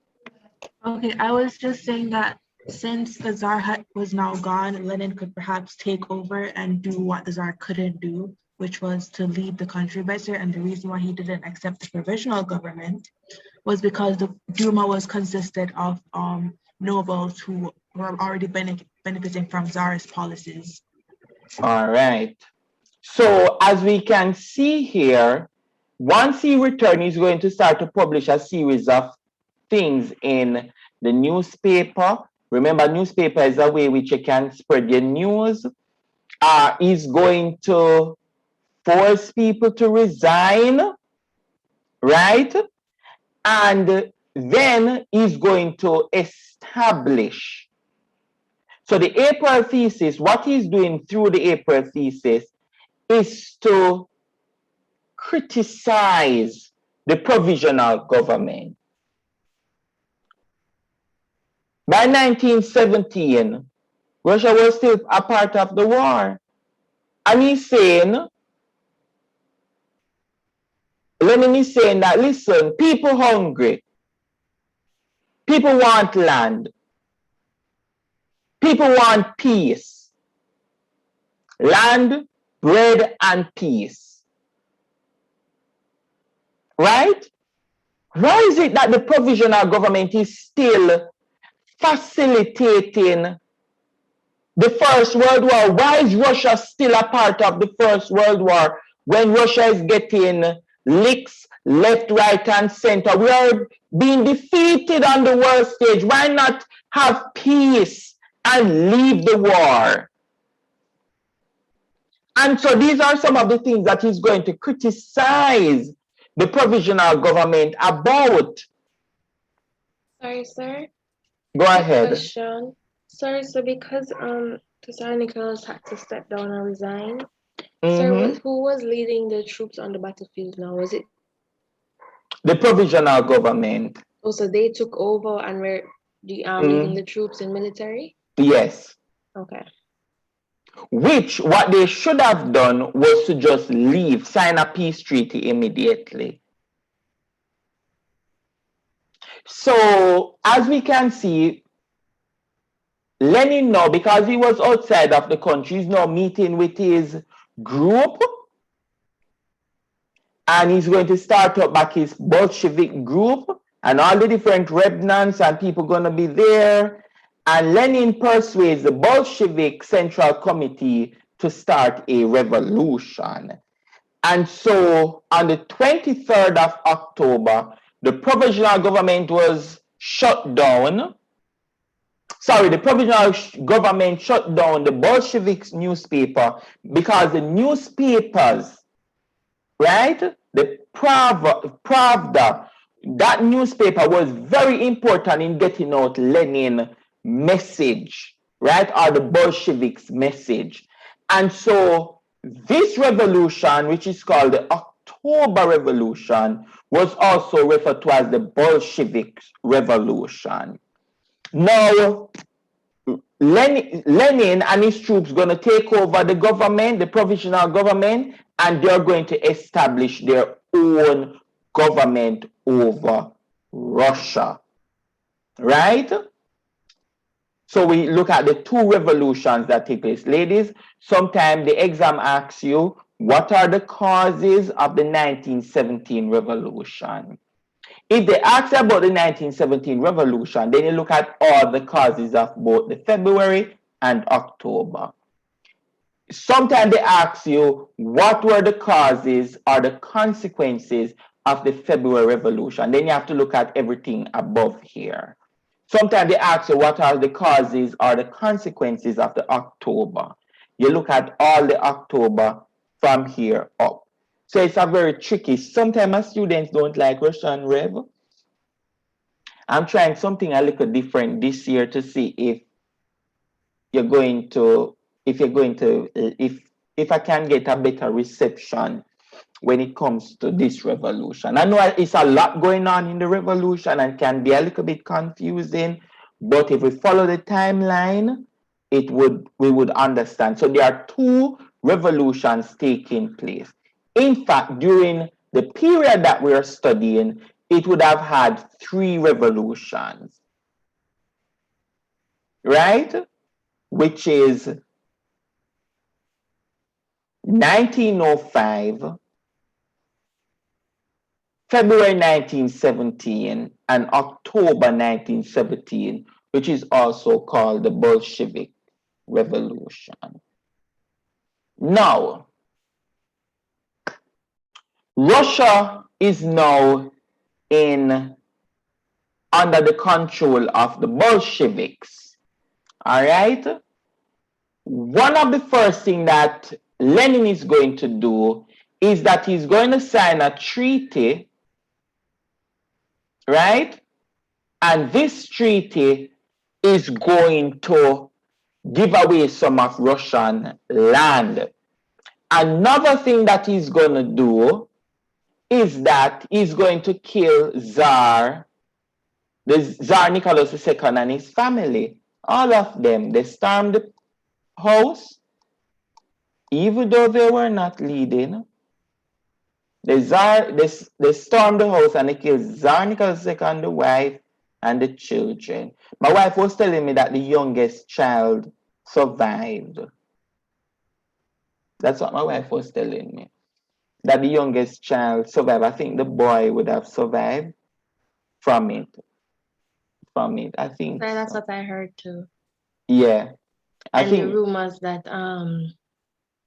Okay, I was just saying that since the Tsar was now gone, Lenin could perhaps take over and do what the Tsar couldn't do, which was to lead the country better. And the reason why he didn't accept the provisional government was because the Duma was consisted of nobles who were already benefiting from Tsar's policies. All right. So as we can see here, once he returns, he's going to start to publish a series of things in the newspaper. Remember, newspaper is a way which you can spread your news. He's going to force people to resign, right? And then he's going to establish. So the April Thesis, what he's doing through the April Thesis is to criticize the provisional government. By 1917, Russia was still a part of the war. And he's saying, Lenin is saying that, listen, people hungry. People want land. People want peace. Land, bread, and peace. Right? Why is it that the provisional government is still facilitating the First World War? Why is Russia still a part of the First World War when Russia is getting licks left, right, and center. We are being defeated on the world stage. Why not have peace and leave the war? And so these are some of the things that he's going to criticize the provisional government about. Sorry, sir. Go ahead. Question. Sorry, so because Tsar Nicholas had to step down and resign, sir, who was leading the troops on the battlefield now? Was it the provisional government? Oh, so they took over and were leading the troops in military? Yes. Okay. Which, what they should have done was to just leave, sign a peace treaty immediately. So, as we can see, Lenin now, because he was outside of the country, is now meeting with his group. And he's going to start up back his Bolshevik group. And all the different remnants and people going to be there. And Lenin persuades the Bolshevik Central Committee to start a revolution. And so on the 23rd of October, the provisional government was shut down. Sorry, the provisional government shut down the Bolshevik newspaper because the newspapers, right? The Pravda, that newspaper was very important in getting out Lenin's message, right? Or the Bolsheviks' message. And so this revolution, which is called the October Revolution, was also referred to as the Bolshevik Revolution. Now, Lenin and his troops going to take over the government, the provisional government, and they're going to establish their own government over Russia, right? So we look at the two revolutions that take place. Ladies, sometimes the exam asks you, what are the causes of the 1917 revolution? If they ask about the 1917 revolution, then you look at all the causes of both the February and October. Sometimes they ask you, what were the causes or the consequences of the February Revolution? Then you have to look at everything above here. Sometimes they ask you, what are the causes or the consequences of the October? You look at all the October from here up. So it's a very tricky. Sometimes my students don't like Russian Rev. I'm trying something a little different this year to see if you're going to, if I can get a better reception when it comes to this revolution. I know it's a lot going on in the revolution and can be a little bit confusing, but if we follow the timeline, we would understand. So there are two revolutions taking place. In fact, during the period that we are studying, it would have had 3 revolutions, right? Which is 1905, February 1917, and October 1917, which is also called the Bolshevik Revolution. Now, Russia is now under the control of the Bolsheviks. All right? One of the first things that Lenin is going to do is that he's going to sign a treaty, right? And this treaty is going to give away some of Russian land. Another thing that he's going to do is that he's going to kill the Tsar Nicholas II and his family. All of them. They stormed the house, even though they were not leading. They stormed the house and they killed Tsar Nicholas II, the wife, and the children. My wife was telling me that the youngest child survived. That's what my wife was telling me. That the youngest child survived. I think the boy would have survived from it. I think. That's so. what I heard too. Yeah. I think the rumors that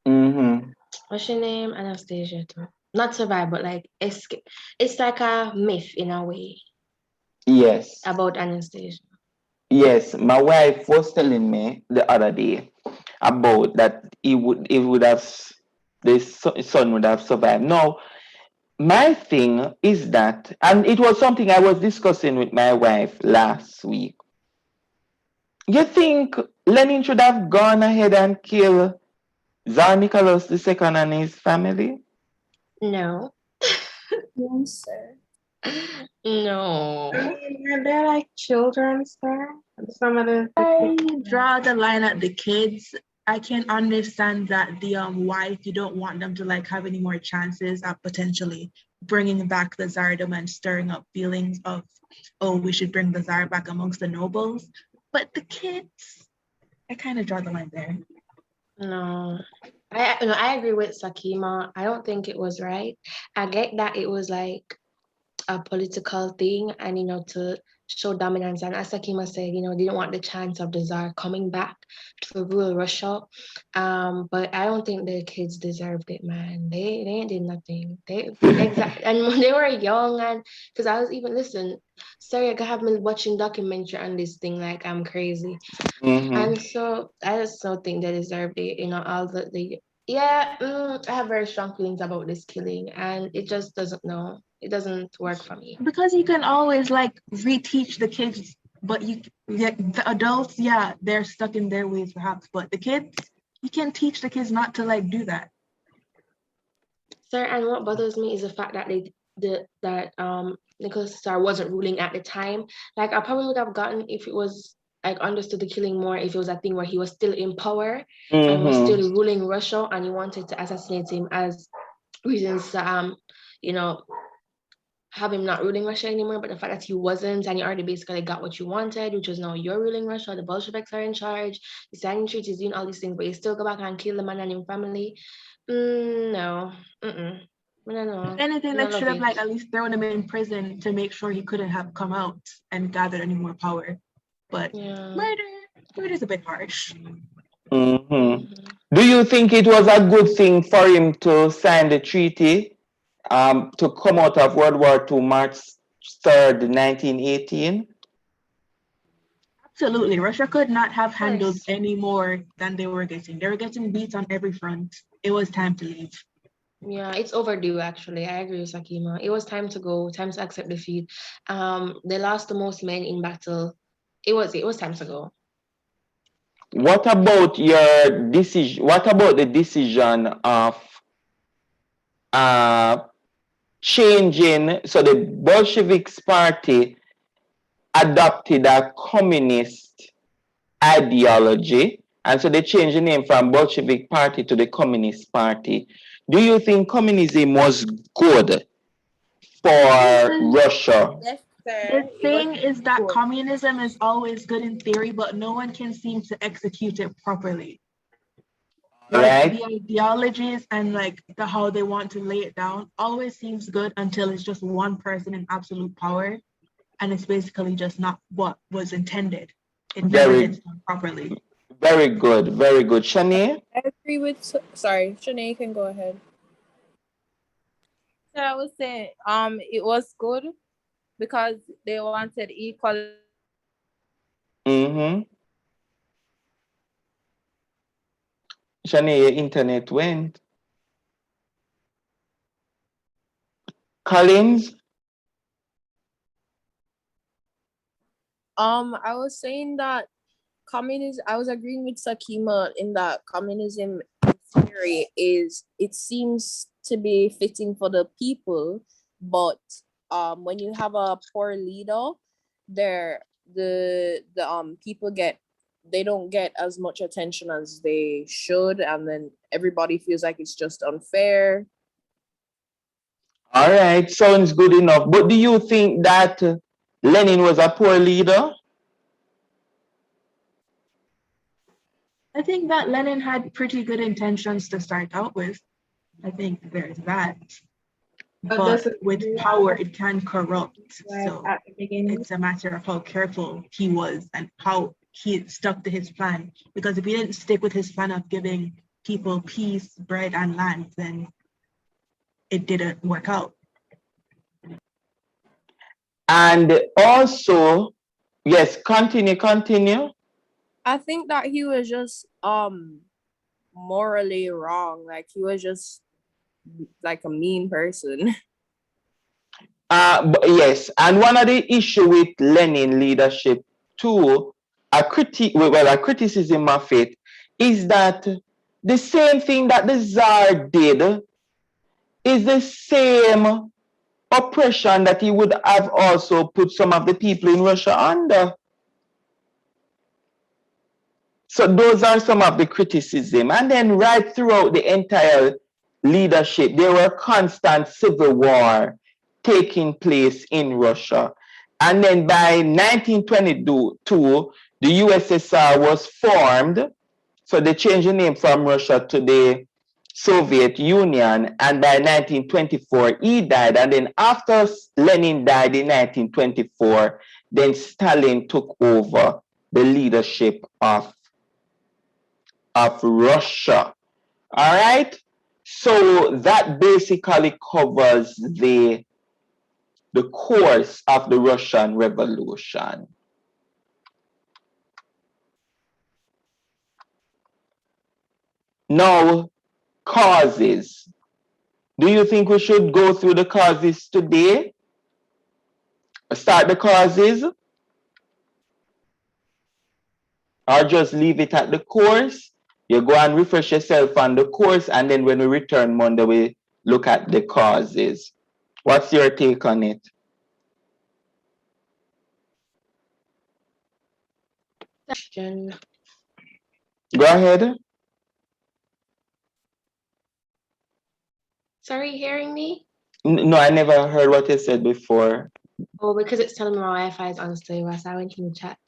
mm-hmm. What's your name? Anastasia too. not survive, but like escape. It's like a myth in a way Yes. about Anastasia. Yes, my wife was telling me the other day about that the son would have survived. Now, my thing is that, and it was something I was discussing with my wife last week. You think Lenin should have gone ahead and killed Tsar Nicholas II and his family? No. No, sir. No. They're like children, sir. Some of the I draw the line at the kids. I can understand that the wife, you don't want them to like have any more chances at potentially bringing back the Tsardom and stirring up feelings of, oh, we should bring the Tsar back amongst the nobles. But the kids, I kind of draw the line there. No. I agree with Sakima. I don't think it was right. I get that it was like a political thing and, to show dominance. And as Sakima said, they didn't want the chance of the Tsar coming back to rule Russia. But I don't think the kids deserved it, man. They ain't did nothing. Exactly. And when they were young, and because I was even, sorry, I have me watching documentary on this thing like I'm crazy. And so I just don't think they deserved it, all I have very strong feelings about this killing, and it just doesn't work for me. Because you can always like reteach the kids, but the adults, they're stuck in their ways perhaps, but the kids, you can teach the kids not to like do that. Sir, and what bothers me is the fact that Nicholas Tsar wasn't ruling at the time. Like I probably would have gotten if it was like understood the killing more if it was a thing where he was still in power and was still ruling Russia and he wanted to assassinate him as reasons to have him not ruling Russia anymore. But the fact that he wasn't and he already basically got what you wanted, which was now you're ruling Russia, the Bolsheviks are in charge, he's signing treaties, doing all these things, but you still go back and kill the man and his family. No. No. If anything, they should have like at least thrown him in prison to make sure he couldn't have come out and gathered any more power. But murder's a bit harsh. Do you think it was a good thing for him to sign the treaty to come out of World War II, March 3rd, 1918? Absolutely. Russia could not have handled any more than they were getting. They were getting beat on every front. It was time to leave. Yeah, it's overdue, actually. I agree with Sakima. It was time to go, time to accept defeat. They lost the most men in battle. It was time to go. What about your decision? What about the decision of changing? So the Bolsheviks party adopted a communist ideology, and so they changed the name from Bolshevik Party to the Communist Party. Do you think communism was good for Russia? Yes, sir. The thing is that communism is always good in theory, but no one can seem to execute it properly. Like the ideologies and like how they want to lay it down always seems good until it's just one person in absolute power, and it's basically just not what was intended. It never gets done properly. Very good, very good. Shanae? I agree with, sorry, Shanae, you can go ahead. So I would say it was good because they wanted equal. Shanae, your internet went. Collins? I was saying that communism, I was agreeing with Sakima in that communism theory it seems to be fitting for the people, but when you have a poor leader, the people they don't get as much attention as they should, and then everybody feels like it's just unfair. All right, sounds good enough. But do you think that Lenin was a poor leader? I think that Lenin had pretty good intentions to start out with. I think there's that. But with power, it can corrupt. So it's a matter of how careful he was and how he stuck to his plan. Because if he didn't stick with his plan of giving people peace, bread, and land, then it didn't work out. And also, yes, continue. I think that he was just morally wrong. Like he was just like a mean person. Yes, and one of the issue with Lenin leadership too, a criticism of it, is that the same thing that the Tsar did is the same oppression that he would have also put some of the people in Russia under. So those are some of the criticism. And then right throughout the entire leadership, there were constant civil war taking place in Russia. And then by 1922, the USSR was formed. So they changed the name from Russia to the Soviet Union. And by 1924, he died. And then after Lenin died in 1924, then Stalin took over the leadership of Russia. All right. So that basically covers the course of the Russian Revolution. Now, causes. Do you think we should go through the causes today? Start the causes? Or just leave it at the course? You go and refresh yourself on the course, and then when we return Monday, we look at the causes. What's your take on it? Question. Go ahead. Sorry, hearing me? No, I never heard what you said before. Oh, because it's telling me my Wi-Fi is unstable, so I went in the chat.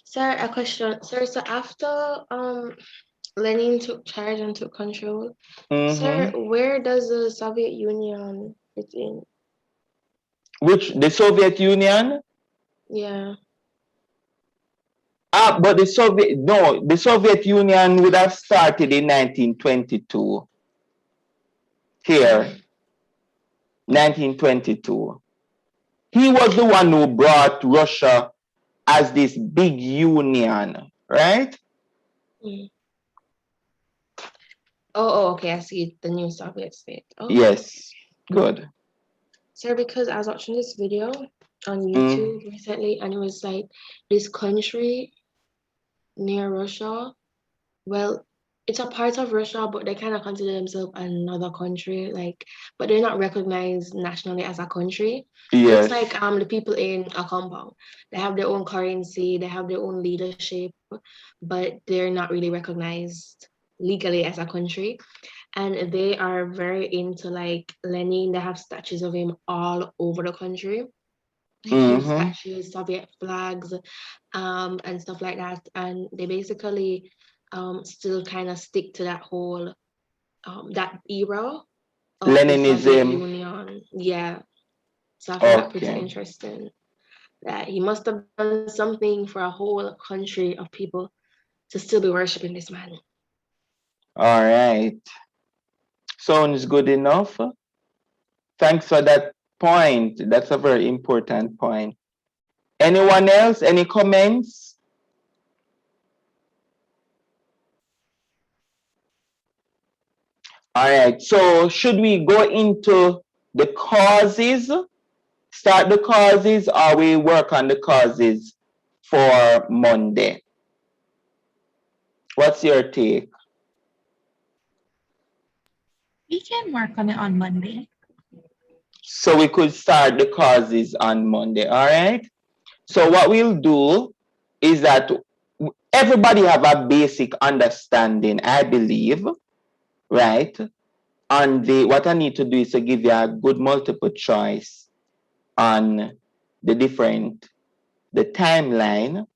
Sir, a question. Sir, so after Lenin took charge and took control, sir, where does the Soviet Union fit in? Which, the Soviet Union? Yeah. But the Soviet Union would have started in 1922. Here, 1922. He was the one who brought Russia as this big union, right? Mm. Oh, okay. I see the new Soviet state. Oh. Yes, good. Sir, because I was watching this video on YouTube recently, and it was like this country near Russia. Well, it's a part of Russia, but they kind of consider themselves another country, like, but they're not recognized nationally as a country. Yes. It's like the people in a compound. They have their own currency, they have their own leadership, but they're not really recognized legally as a country. And they are very into like Lenin. They have statues of him all over the country. Huge statues, Soviet flags, and stuff like that. And they basically still kind of stick to that whole that era of Leninism. The Soviet Union. Yeah. So I find that pretty interesting. That he must have done something for a whole country of people to still be worshiping this man. All right. Sounds good enough. Thanks for that point. That's a very important point. Anyone else? Any comments? All right. So should we go into the causes? Start the causes, or we work on the causes for Monday? What's your take? We can work on it on Monday. So we could start the causes on Monday, all right? So what we'll do is that everybody have a basic understanding, I believe, right? And what I need to do is to give you a good multiple choice on the timeline.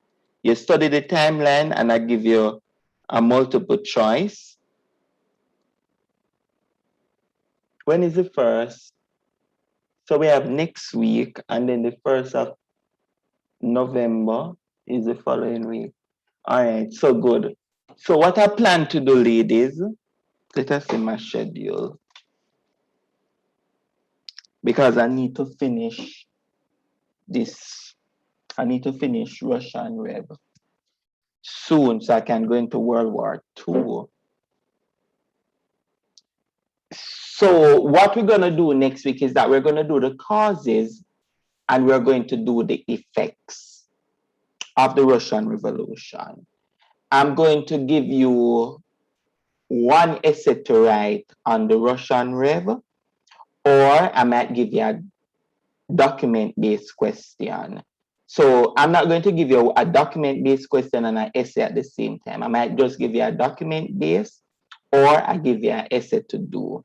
You study the timeline and I give you a multiple choice. When is the first? So we have next week, and then the 1st of November is the following week. All right, so good. So what I plan to do, ladies, let us see my schedule. because I need to finish this. I need to finish Russian Rev soon so I can go into World War II. So what we're going to do next week is that we're going to do the causes and we're going to do the effects of the Russian Revolution. I'm going to give you one essay to write on the Russian Rev, or I might give you a document-based question. So I'm not going to give you a document-based question and an essay at the same time. I might just give you a document-based, or I give you an essay to do,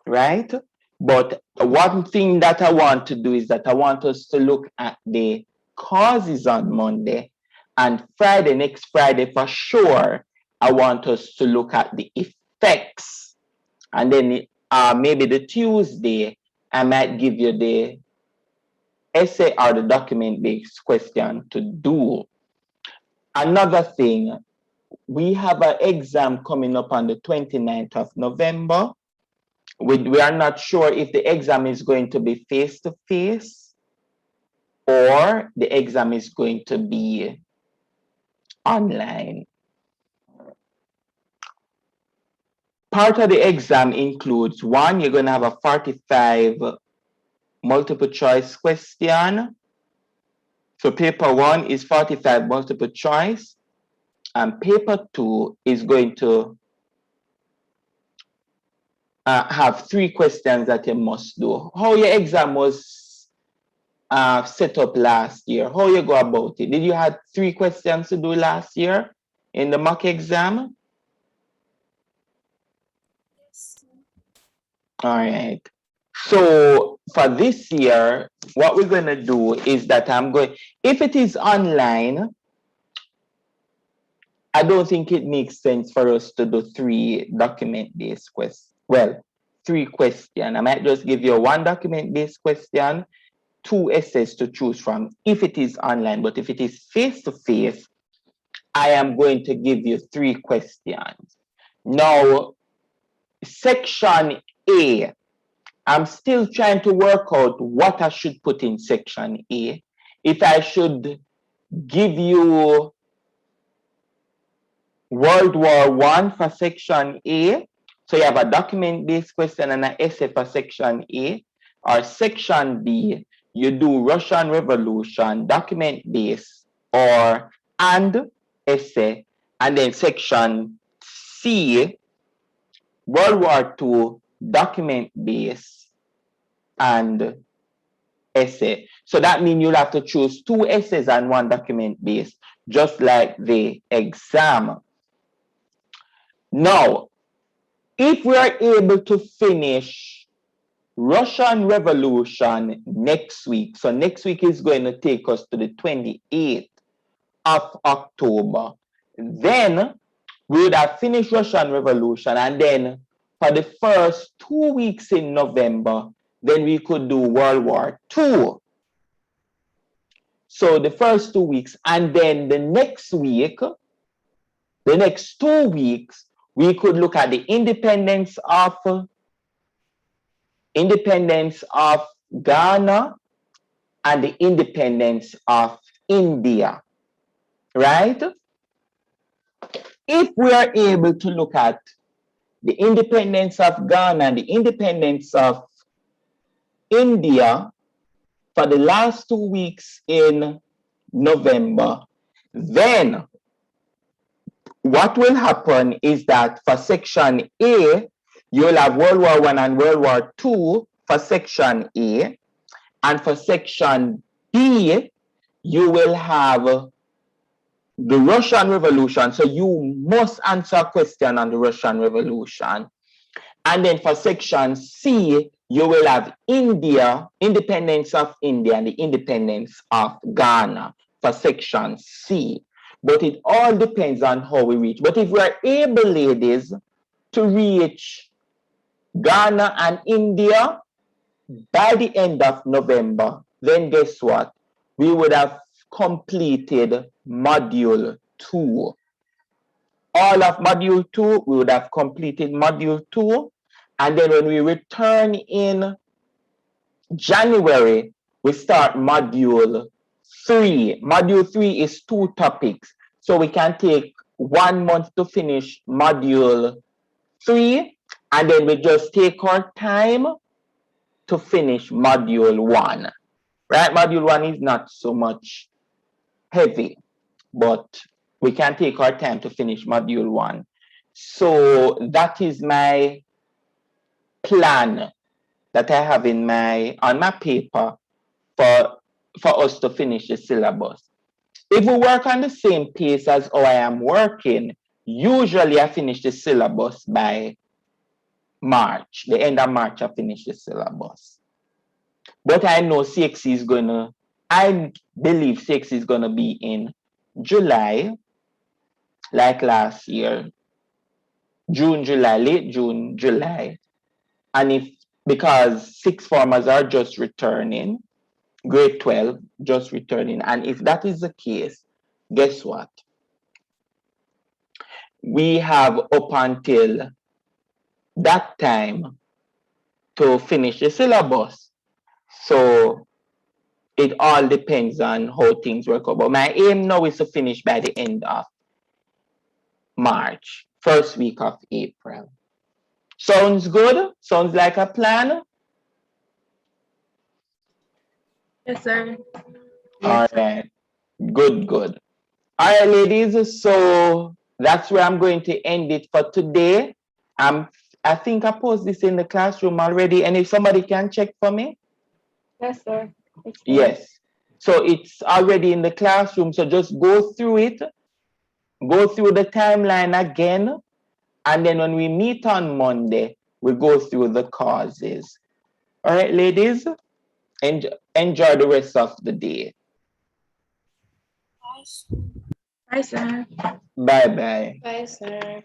right? But one thing that I want to do is that I want us to look at the causes on Monday, and Friday, next Friday for sure, I want us to look at the effects. And then maybe the Tuesday, I might give you the essay or the document-based question to do. Another thing, we have an exam coming up on the 29th of November. We are not sure if the exam is going to be face-to-face or the exam is going to be online. Part of the exam includes, one, you're going to have a 45 multiple choice question. So paper 1 is 45 multiple choice, and paper 2 is going to have 3 questions that you must do. How your exam was set up last year? How you go about it? Did you have 3 questions to do last year in the mock exam? Yes. All right. So for this year, what we're going to do is that if it is online, I don't think it makes sense for us to do 3 document-based questions. Well, 3 questions. I might just give you 1 document-based question, 2 essays to choose from if it is online. But if it is face-to-face, I am going to give you 3 questions. Now, section A, I'm still trying to work out what I should put in section A. If I should give you World War I for section A, so you have a document-based question and an essay for section A, or section B, you do Russian Revolution, document-based, and essay, and then section C, World War II, document-based, and essay. So that means you'll have to choose 2 essays and 1 document-based, just like the exam. Now, if we are able to finish Russian Revolution next week, so next week is going to take us to the 28th of October, then we would have finished Russian Revolution, and then for the first 2 weeks in November, then we could do World War II. So the first 2 weeks, and then the next week, the next 2 weeks, we could look at the independence of Ghana and the independence of India, right? If we are able to look at the independence of Ghana and the independence of India for the last 2 weeks in November, then what will happen is that for section A, you'll have World War I and World War II for section A, and for section B, you will have the Russian Revolution. So you must answer a question on the Russian Revolution. And then for section C, you will have India, independence of India, and the independence of Ghana for section C. But it all depends on how we reach. But if we are able, ladies, to reach Ghana and India by the end of November, then guess what? We would have completed module 2. All of module 2, we would have completed module 2. And then when we return in January, we start module 3. Module 3 is 2 topics. So we can take 1 month to finish module 3, and then we just take our time to finish module 1. Right? Module 1 is not so much heavy, but we can take our time to finish module 1. So that is my plan that I have on my paper for us to finish the syllabus. If we work on the same pace as how I am working, usually I finish the syllabus by March. The end of March, I finish the syllabus. But I know CXC is gonna, I believe CXC is gonna be in July, like last year. June, July, late June, July. And because sixth formers are just returning, grade 12 just returning, and if that is the case, guess what? We have up until that time to finish the syllabus. So it all depends on how things work out. But my aim now is to finish by the end of March, first week of April. Sounds good? Sounds like a plan? Yes, sir. All right. Good, good. All right, ladies. So that's where I'm going to end it for today. I think I posted this in the classroom already. And if somebody can check for me. Yes, sir. Yes. So it's already in the classroom. So just go through it. Go through the timeline again. And then when we meet on Monday, we go through the causes. All right, ladies. Enjoy the rest of the day. Bye, sir. Bye-bye. Bye, sir.